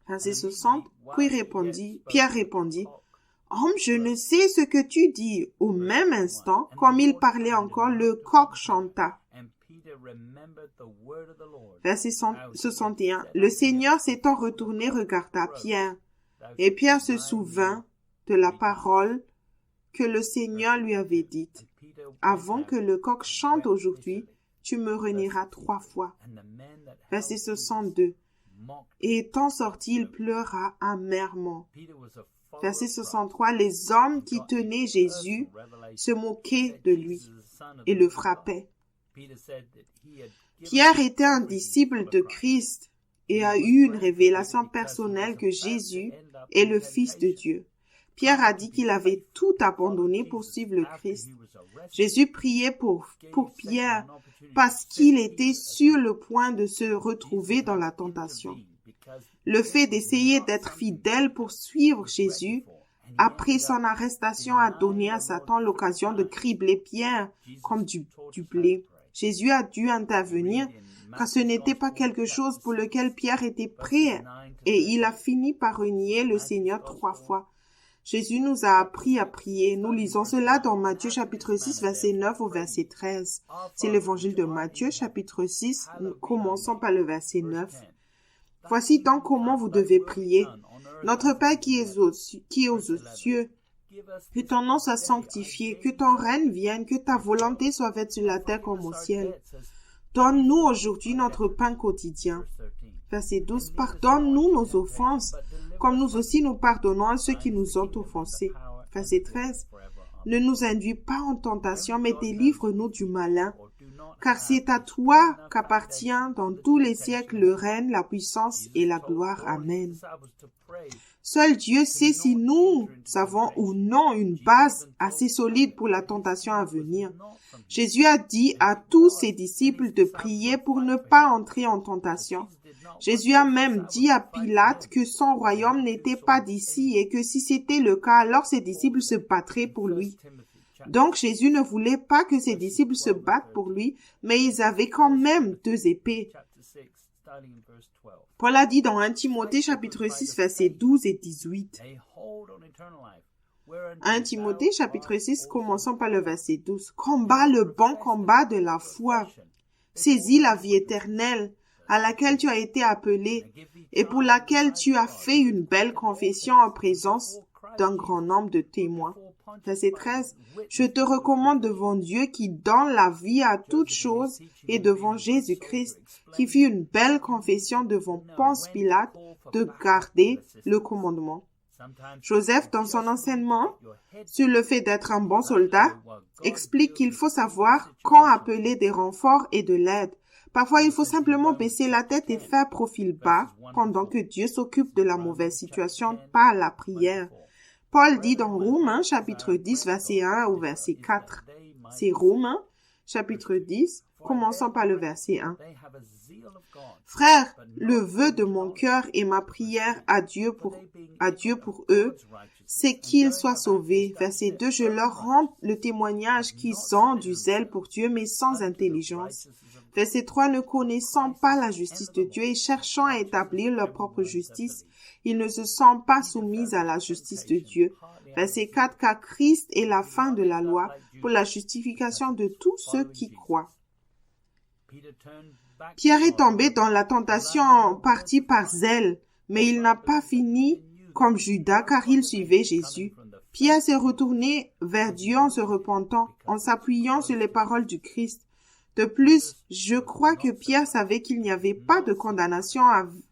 Speaker 2: Verset 60. Puis Pierre répondit, « Homme, je ne sais ce que tu dis. » Au même instant, comme il parlait encore, le coq chanta. Verset 61. Le Seigneur s'étant retourné regarda Pierre, et Pierre se souvint de la parole que le Seigneur lui avait dite. « Avant que le coq chante aujourd'hui, tu me renieras 3 fois. » Verset 62. Et étant sorti, il pleura amèrement. Verset 63. Les hommes qui tenaient Jésus se moquaient de lui et le frappaient. Pierre était un disciple de Christ et a eu une révélation personnelle que Jésus est le Fils de Dieu. Pierre a dit qu'il avait tout abandonné pour suivre le Christ. Jésus priait pour Pierre parce qu'il était sur le point de se retrouver dans la tentation. Le fait d'essayer d'être fidèle pour suivre Jésus après son arrestation a donné à Satan l'occasion de cribler Pierre comme du blé. Jésus a dû intervenir car ce n'était pas quelque chose pour lequel Pierre était prêt et il a fini par renier le Seigneur 3 fois. Jésus nous a appris à prier. Nous lisons cela dans Matthieu chapitre 6, verset 9 au verset 13. C'est l'évangile de Matthieu chapitre 6. Nous commençons par le verset 9. Voici donc comment vous devez prier. Notre Père qui est aux cieux, que ton nom soit sanctifié, que ton règne vienne, que ta volonté soit faite sur la terre comme au ciel. Donne-nous aujourd'hui notre pain quotidien. Verset 12. Pardonne-nous nos offenses, comme nous aussi nous pardonnons à ceux qui nous ont offensés. Verset 13. Ne nous induis pas en tentation, mais délivre-nous du malin. car c'est à toi qu'appartient dans tous les siècles le règne, la puissance et la gloire. Amen. Seul Dieu sait si nous avons ou non une base assez solide pour la tentation à venir. Jésus a dit à tous ses disciples de prier pour ne pas entrer en tentation. Jésus a même dit à Pilate que son royaume n'était pas d'ici et que si c'était le cas, alors ses disciples se battraient pour lui. Donc Jésus ne voulait pas que ses disciples se battent pour lui, mais ils avaient quand même 2 épées. Paul a dit dans 1 Timothée chapitre 6 versets 12 et 18. 1 Timothée chapitre 6, commençons par le verset 12. Combat le bon combat de la foi. Saisis la vie éternelle à laquelle tu as été appelé et pour laquelle tu as fait une belle confession en présence d'un grand nombre de témoins. Verset 13. Je te recommande devant Dieu qui donne la vie à toutes choses et devant Jésus-Christ qui fit une belle confession devant Ponce Pilate de garder le commandement. Joseph, dans son enseignement sur le fait d'être un bon soldat, explique qu'il faut savoir quand appeler des renforts et de l'aide. Parfois, il faut simplement baisser la tête et faire profil bas pendant que Dieu s'occupe de la mauvaise situation par la prière. Paul dit dans Romains chapitre 10, verset 1 au verset 4. C'est Romains chapitre 10, commençons par le verset 1. Frères, le vœu de mon cœur et ma prière à Dieu pour eux, c'est qu'ils soient sauvés. Verset 2, je leur rends le témoignage qu'ils ont du zèle pour Dieu, mais sans intelligence. Verset 3, ne connaissant pas la justice de Dieu et cherchant à établir leur propre justice, ils ne se sont pas soumis à la justice de Dieu. Verset 4, car Christ est la fin de la loi pour la justification de tous ceux qui croient. Pierre est tombé dans la tentation en partie par zèle, mais il n'a pas fini comme Judas car il suivait Jésus. Pierre s'est retourné vers Dieu en se repentant, en s'appuyant sur les paroles du Christ. De plus, je crois que Pierre savait qu'il n'y avait pas de condamnation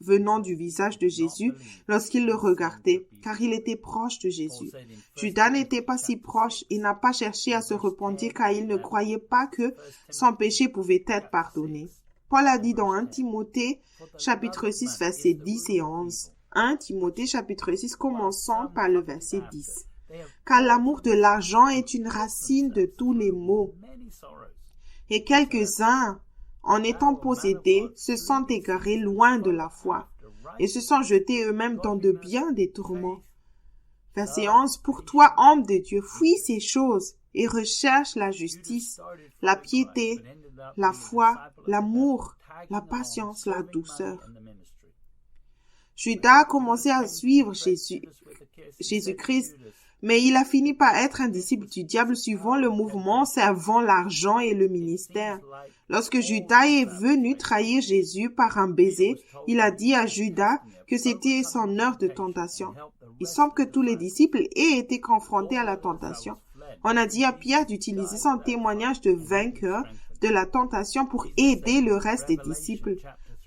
Speaker 2: venant du visage de Jésus lorsqu'il le regardait, car il était proche de Jésus. Judas n'était pas si proche et n'a pas cherché à se repentir car il ne croyait pas que son péché pouvait être pardonné. Paul a dit dans 1 Timothée chapitre 6 versets 10 et 11. 1 Timothée chapitre 6, commençons par le verset 10. Car l'amour de l'argent est une racine de tous les maux. Et quelques-uns, en étant possédés, se sont égarés loin de la foi et se sont jetés eux-mêmes dans de bien des tourments. Verset 11. Pour toi, homme de Dieu, fuis ces choses et recherche la justice, la piété, la foi, l'amour, la patience, la douceur. Judas a commencé à suivre Jésus-Christ, mais il a fini par être un disciple du diable suivant le mouvement, servant l'argent et le ministère. Lorsque Judas est venu trahir Jésus par un baiser, il a dit à Judas que c'était son heure de tentation. Il semble que tous les disciples aient été confrontés à la tentation. On a dit à Pierre d'utiliser son témoignage de vainqueur de la tentation pour aider le reste des disciples.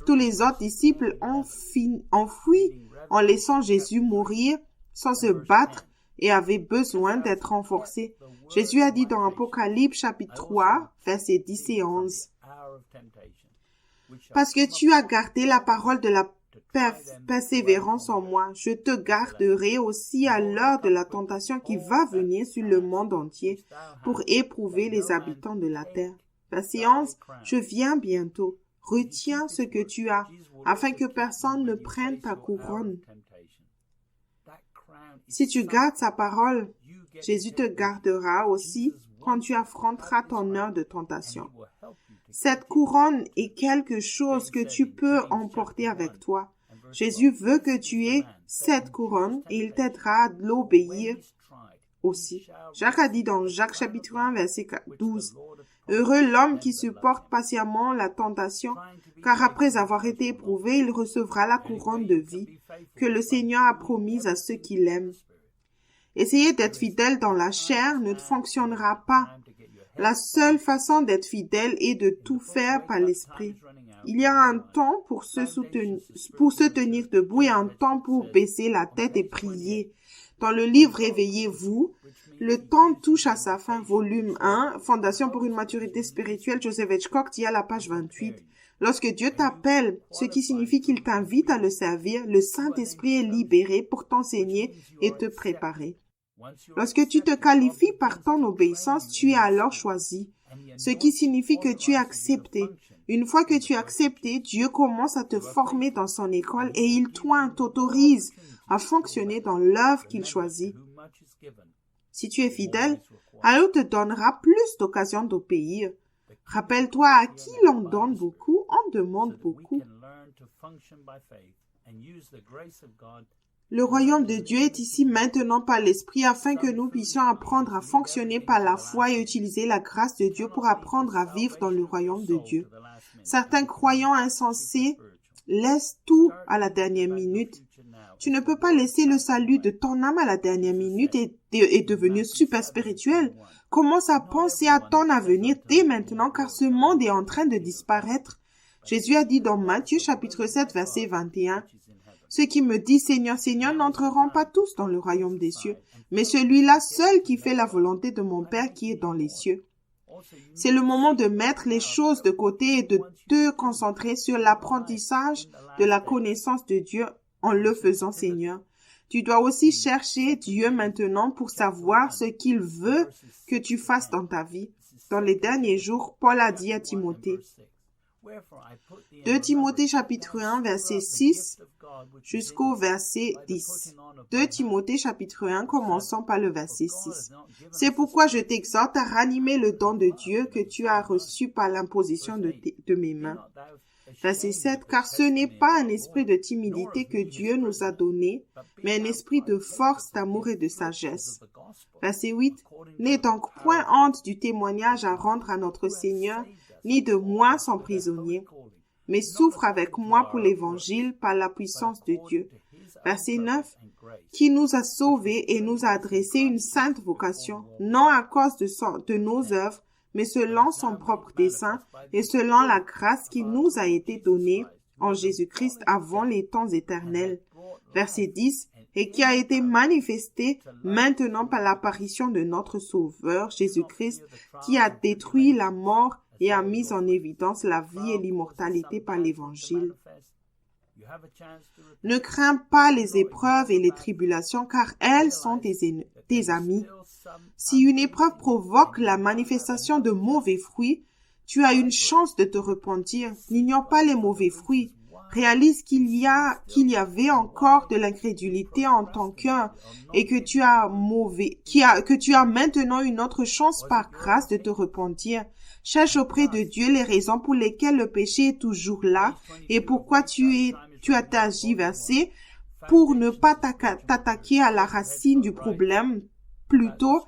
Speaker 2: Tous les autres disciples ont fui en laissant Jésus mourir sans se battre et avaient besoin d'être renforcés. Jésus a dit dans Apocalypse chapitre 3, versets 10 et 11. Parce que tu as gardé la parole de la persévérance en moi, je te garderai aussi à l'heure de la tentation qui va venir sur le monde entier pour éprouver les habitants de la terre. Verset 11, je viens bientôt. Retiens ce que tu as, afin que personne ne prenne ta couronne. Si tu gardes sa parole, Jésus te gardera aussi quand tu affronteras ton heure de tentation. Cette couronne est quelque chose que tu peux emporter avec toi. Jésus veut que tu aies cette couronne et il t'aidera à l'obéir aussi. Jacques a dit dans Jacques chapitre 1, verset 12, « Heureux l'homme qui supporte patiemment la tentation, car après avoir été éprouvé, il recevra la couronne de vie que le Seigneur a promise à ceux qui l'aiment. » Essayer d'être fidèle dans la chair ne fonctionnera pas. La seule façon d'être fidèle est de tout faire par l'esprit. Il y a un temps pour se tenir debout et un temps pour baisser la tête et prier. Dans le livre « Réveillez-vous », Le temps touche à sa fin, volume 1, Fondation pour une maturité spirituelle, Joseph Hitchcock dit à la page 28. Lorsque Dieu t'appelle, ce qui signifie qu'il t'invite à le servir, le Saint-Esprit est libéré pour t'enseigner et te préparer. Lorsque tu te qualifies par ton obéissance, tu es alors choisi, ce qui signifie que tu es accepté. Une fois que tu es accepté, Dieu commence à te former dans son école et il t'autorise à fonctionner dans l'œuvre qu'il choisit. Si tu es fidèle, alors te donnera plus d'occasions d'obéir. Rappelle-toi, à qui l'on donne beaucoup, on demande beaucoup. Le royaume de Dieu est ici maintenant par l'Esprit afin que nous puissions apprendre à fonctionner par la foi et utiliser la grâce de Dieu pour apprendre à vivre dans le royaume de Dieu. Certains croyants insensés laissent tout à la dernière minute. Tu ne peux pas laisser le salut de ton âme à la dernière minute et devenir super spirituel. Commence à penser à ton avenir dès maintenant car ce monde est en train de disparaître. Jésus a dit dans Matthieu chapitre 7 verset 21, « Ceux qui me disent Seigneur, Seigneur n'entreront pas tous dans le royaume des cieux, mais celui-là seul qui fait la volonté de mon Père qui est dans les cieux. » C'est le moment de mettre les choses de côté et de te concentrer sur l'apprentissage de la connaissance de Dieu en le faisant, Seigneur. Tu dois aussi chercher Dieu maintenant pour savoir ce qu'il veut que tu fasses dans ta vie. Dans les derniers jours, Paul a dit à Timothée. 2 Timothée chapitre 1 verset 6 jusqu'au verset 10. 2 Timothée chapitre 1 commençons par le verset 6. C'est pourquoi je t'exhorte à ranimer le don de Dieu que tu as reçu par l'imposition de mes mains. Verset 7, car ce n'est pas un esprit de timidité que Dieu nous a donné, mais un esprit de force, d'amour et de sagesse. Verset 8, n'aie donc point honte du témoignage à rendre à notre Seigneur, ni de moi son prisonnier, mais souffre avec moi pour l'évangile par la puissance de Dieu. Verset 9, qui nous a sauvés et nous a adressé une sainte vocation, non à cause de nos œuvres, mais selon son propre dessein et selon la grâce qui nous a été donnée en Jésus-Christ avant les temps éternels. Verset 10, et qui a été manifesté maintenant par l'apparition de notre Sauveur, Jésus-Christ, qui a détruit la mort et a mis en évidence la vie et l'immortalité par l'Évangile. Ne crains pas les épreuves et les tribulations, car elles sont tes amis. Si une épreuve provoque la manifestation de mauvais fruits, tu as une chance de te repentir. N'ignore pas les mauvais fruits. Réalise qu'il y avait encore de l'incrédulité en ton cœur et que tu as maintenant une autre chance par grâce de te repentir. Cherche auprès de Dieu les raisons pour lesquelles le péché est toujours là et pourquoi tu as tergiversé pour ne pas t'attaquer à la racine du problème. Plutôt,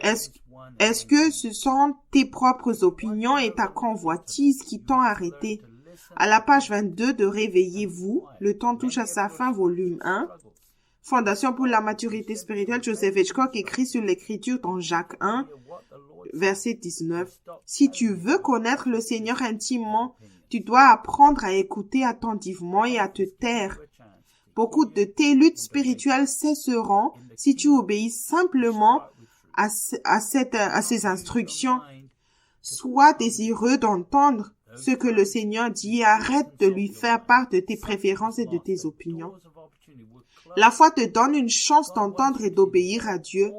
Speaker 2: est-ce que ce sont tes propres opinions et ta convoitise qui t'ont arrêté? À la page 22 de Réveillez-vous, le temps touche à sa fin, volume 1. Fondation pour la maturité spirituelle, Joseph Hitchcock écrit sur l'écriture dans Jacques 1, verset 19. Si tu veux connaître le Seigneur intimement, tu dois apprendre à écouter attentivement et à te taire. Beaucoup de tes luttes spirituelles cesseront si tu obéis simplement à ces instructions. Sois désireux d'entendre ce que le Seigneur dit et arrête de lui faire part de tes préférences et de tes opinions. La foi te donne une chance d'entendre et d'obéir à Dieu.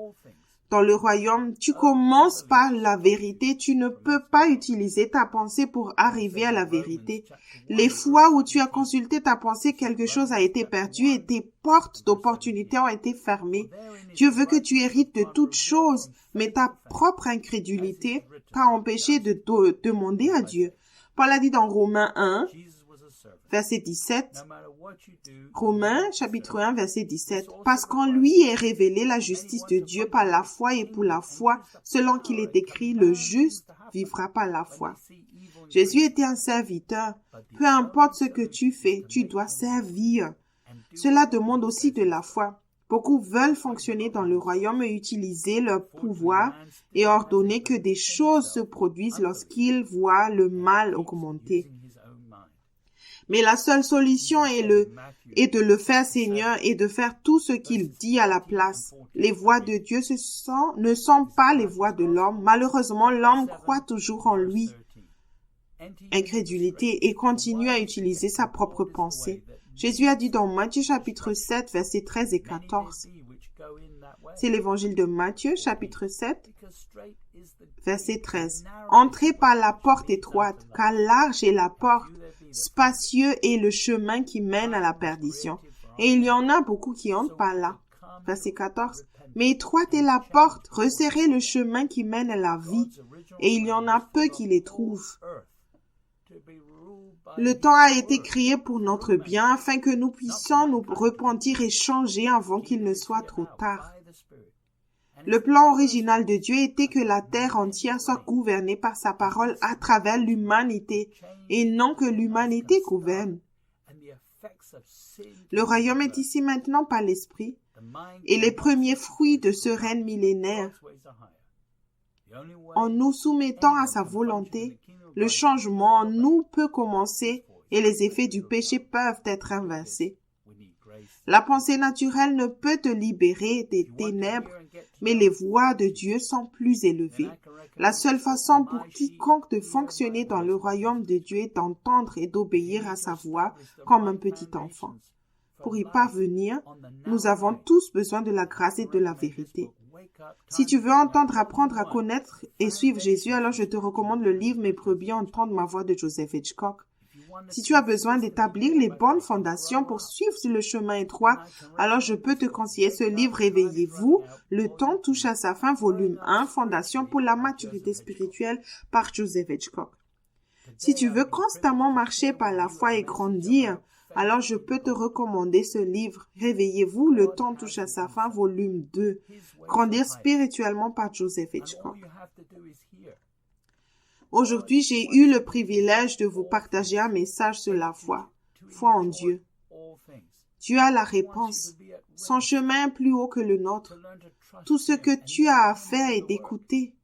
Speaker 2: Dans le royaume, tu commences par la vérité. Tu ne peux pas utiliser ta pensée pour arriver à la vérité. Les fois où tu as consulté ta pensée, quelque chose a été perdu et tes portes d'opportunité ont été fermées. Dieu veut que tu hérites de toutes choses, mais ta propre incrédulité t'a empêché de demander à Dieu. Paul a dit dans Romains 1, verset 17, Romains chapitre 1, verset 17, « Parce qu'en lui est révélée la justice de Dieu par la foi et pour la foi, selon qu'il est écrit, le juste vivra par la foi. » Jésus était un serviteur. Peu importe ce que tu fais, tu dois servir. Cela demande aussi de la foi. Beaucoup veulent fonctionner dans le royaume et utiliser leur pouvoir et ordonner que des choses se produisent lorsqu'ils voient le mal augmenter. Mais la seule solution est de le faire Seigneur et de faire tout ce qu'il dit à la place. Les voies de Dieu ne sont pas les voies de l'homme. Malheureusement, l'homme croit toujours en lui. Incrédulité et continue à utiliser sa propre pensée. Jésus a dit dans Matthieu chapitre 7, versets 13 et 14. C'est l'évangile de Matthieu chapitre 7, verset 13. Entrez par la porte étroite, car large est la porte, spacieux est le chemin qui mène à la perdition. Et il y en a beaucoup qui entrent par là. Verset 14. Mais étroite est la porte, resserrez le chemin qui mène à la vie, et il y en a peu qui les trouvent. Le temps a été créé pour notre bien, afin que nous puissions nous repentir et changer avant qu'il ne soit trop tard. Le plan original de Dieu était que la terre entière soit gouvernée par sa parole à travers l'humanité, et non que l'humanité gouverne. Le royaume est ici maintenant par l'Esprit, et les premiers fruits de ce règne millénaire. En nous soumettant à sa volonté, le changement en nous peut commencer et les effets du péché peuvent être inversés. La pensée naturelle ne peut te libérer des ténèbres, mais les voies de Dieu sont plus élevées. La seule façon pour quiconque de fonctionner dans le royaume de Dieu est d'entendre et d'obéir à sa voix comme un petit enfant. Pour y parvenir, nous avons tous besoin de la grâce et de la vérité. Si tu veux entendre, apprendre à connaître et suivre Jésus, alors je te recommande le livre « Mes brebis entendent ma voix » de Joseph Hitchcock. Si tu as besoin d'établir les bonnes fondations pour suivre sur le chemin étroit, alors je peux te conseiller ce livre « Réveillez-vous, le temps touche à sa fin » volume 1, Fondation pour la maturité spirituelle par Joseph Hitchcock. Si tu veux constamment marcher par la foi et grandir, alors je peux te recommander ce livre « Réveillez-vous, le temps touche à sa fin » volume 2, Grandir spirituellement par Joseph Hitchcock. Aujourd'hui, j'ai eu le privilège de vous partager un message sur la foi. Foi en Dieu. Dieu a la réponse. Son chemin est plus haut que le nôtre. Tout ce que tu as à faire est d'écouter.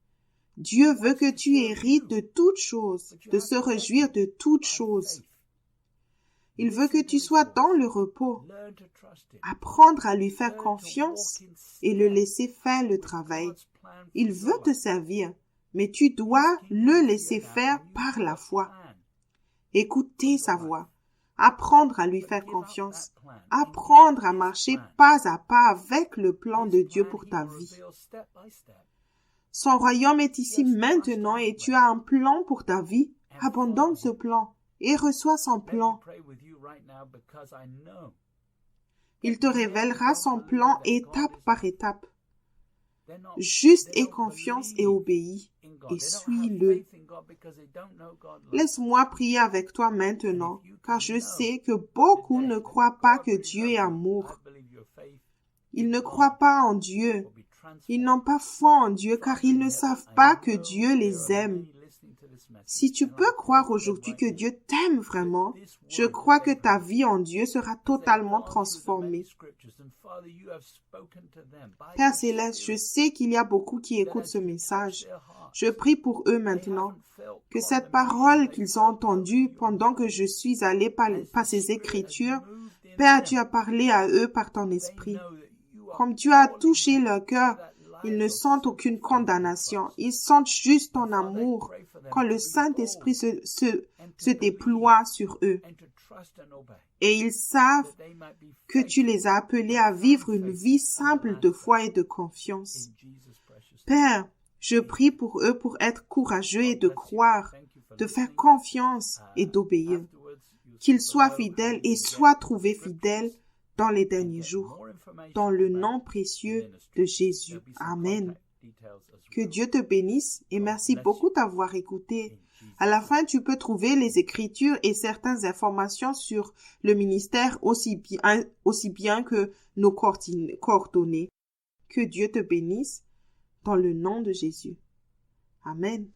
Speaker 2: Dieu veut que tu hérites de toutes choses, de se réjouir de toutes choses. Il veut que tu sois dans le repos. Apprendre à lui faire confiance et le laisser faire le travail. Il veut te servir, mais tu dois le laisser faire par la foi. Écouter sa voix. Apprendre à lui faire confiance. Apprendre à marcher pas à pas avec le plan de Dieu pour ta vie. Son royaume est ici maintenant et tu as un plan pour ta vie. Abandonne ce plan et reçois son plan. Il te révélera son plan étape par étape. Juste aie confiance et obéis, et suis-le. Laisse-moi prier avec toi maintenant, car je sais que beaucoup ne croient pas que Dieu est amour. Ils ne croient pas en Dieu. Ils n'ont pas foi en Dieu, car ils ne savent pas que Dieu les aime. Si tu peux croire aujourd'hui que Dieu t'aime vraiment, je crois que ta vie en Dieu sera totalement transformée. Père Céleste, je sais qu'il y a beaucoup qui écoutent ce message. Je prie pour eux maintenant, que cette parole qu'ils ont entendue pendant que je suis allé par ces Écritures, Père, tu as parlé à eux par ton esprit. Comme tu as touché leur cœur, ils ne sentent aucune condamnation. Ils sentent juste ton amour quand le Saint-Esprit se déploie sur eux. Et ils savent que tu les as appelés à vivre une vie simple de foi et de confiance. Père, je prie pour eux pour être courageux et de croire, de faire confiance et d'obéir. Qu'ils soient fidèles et soient trouvés fidèles dans les derniers jours. Dans le nom précieux de Jésus. Amen. Que Dieu te bénisse et merci beaucoup d'avoir écouté. À la fin, tu peux trouver les Écritures et certaines informations sur le ministère aussi bien que nos coordonnées. Que Dieu te bénisse dans le nom de Jésus. Amen.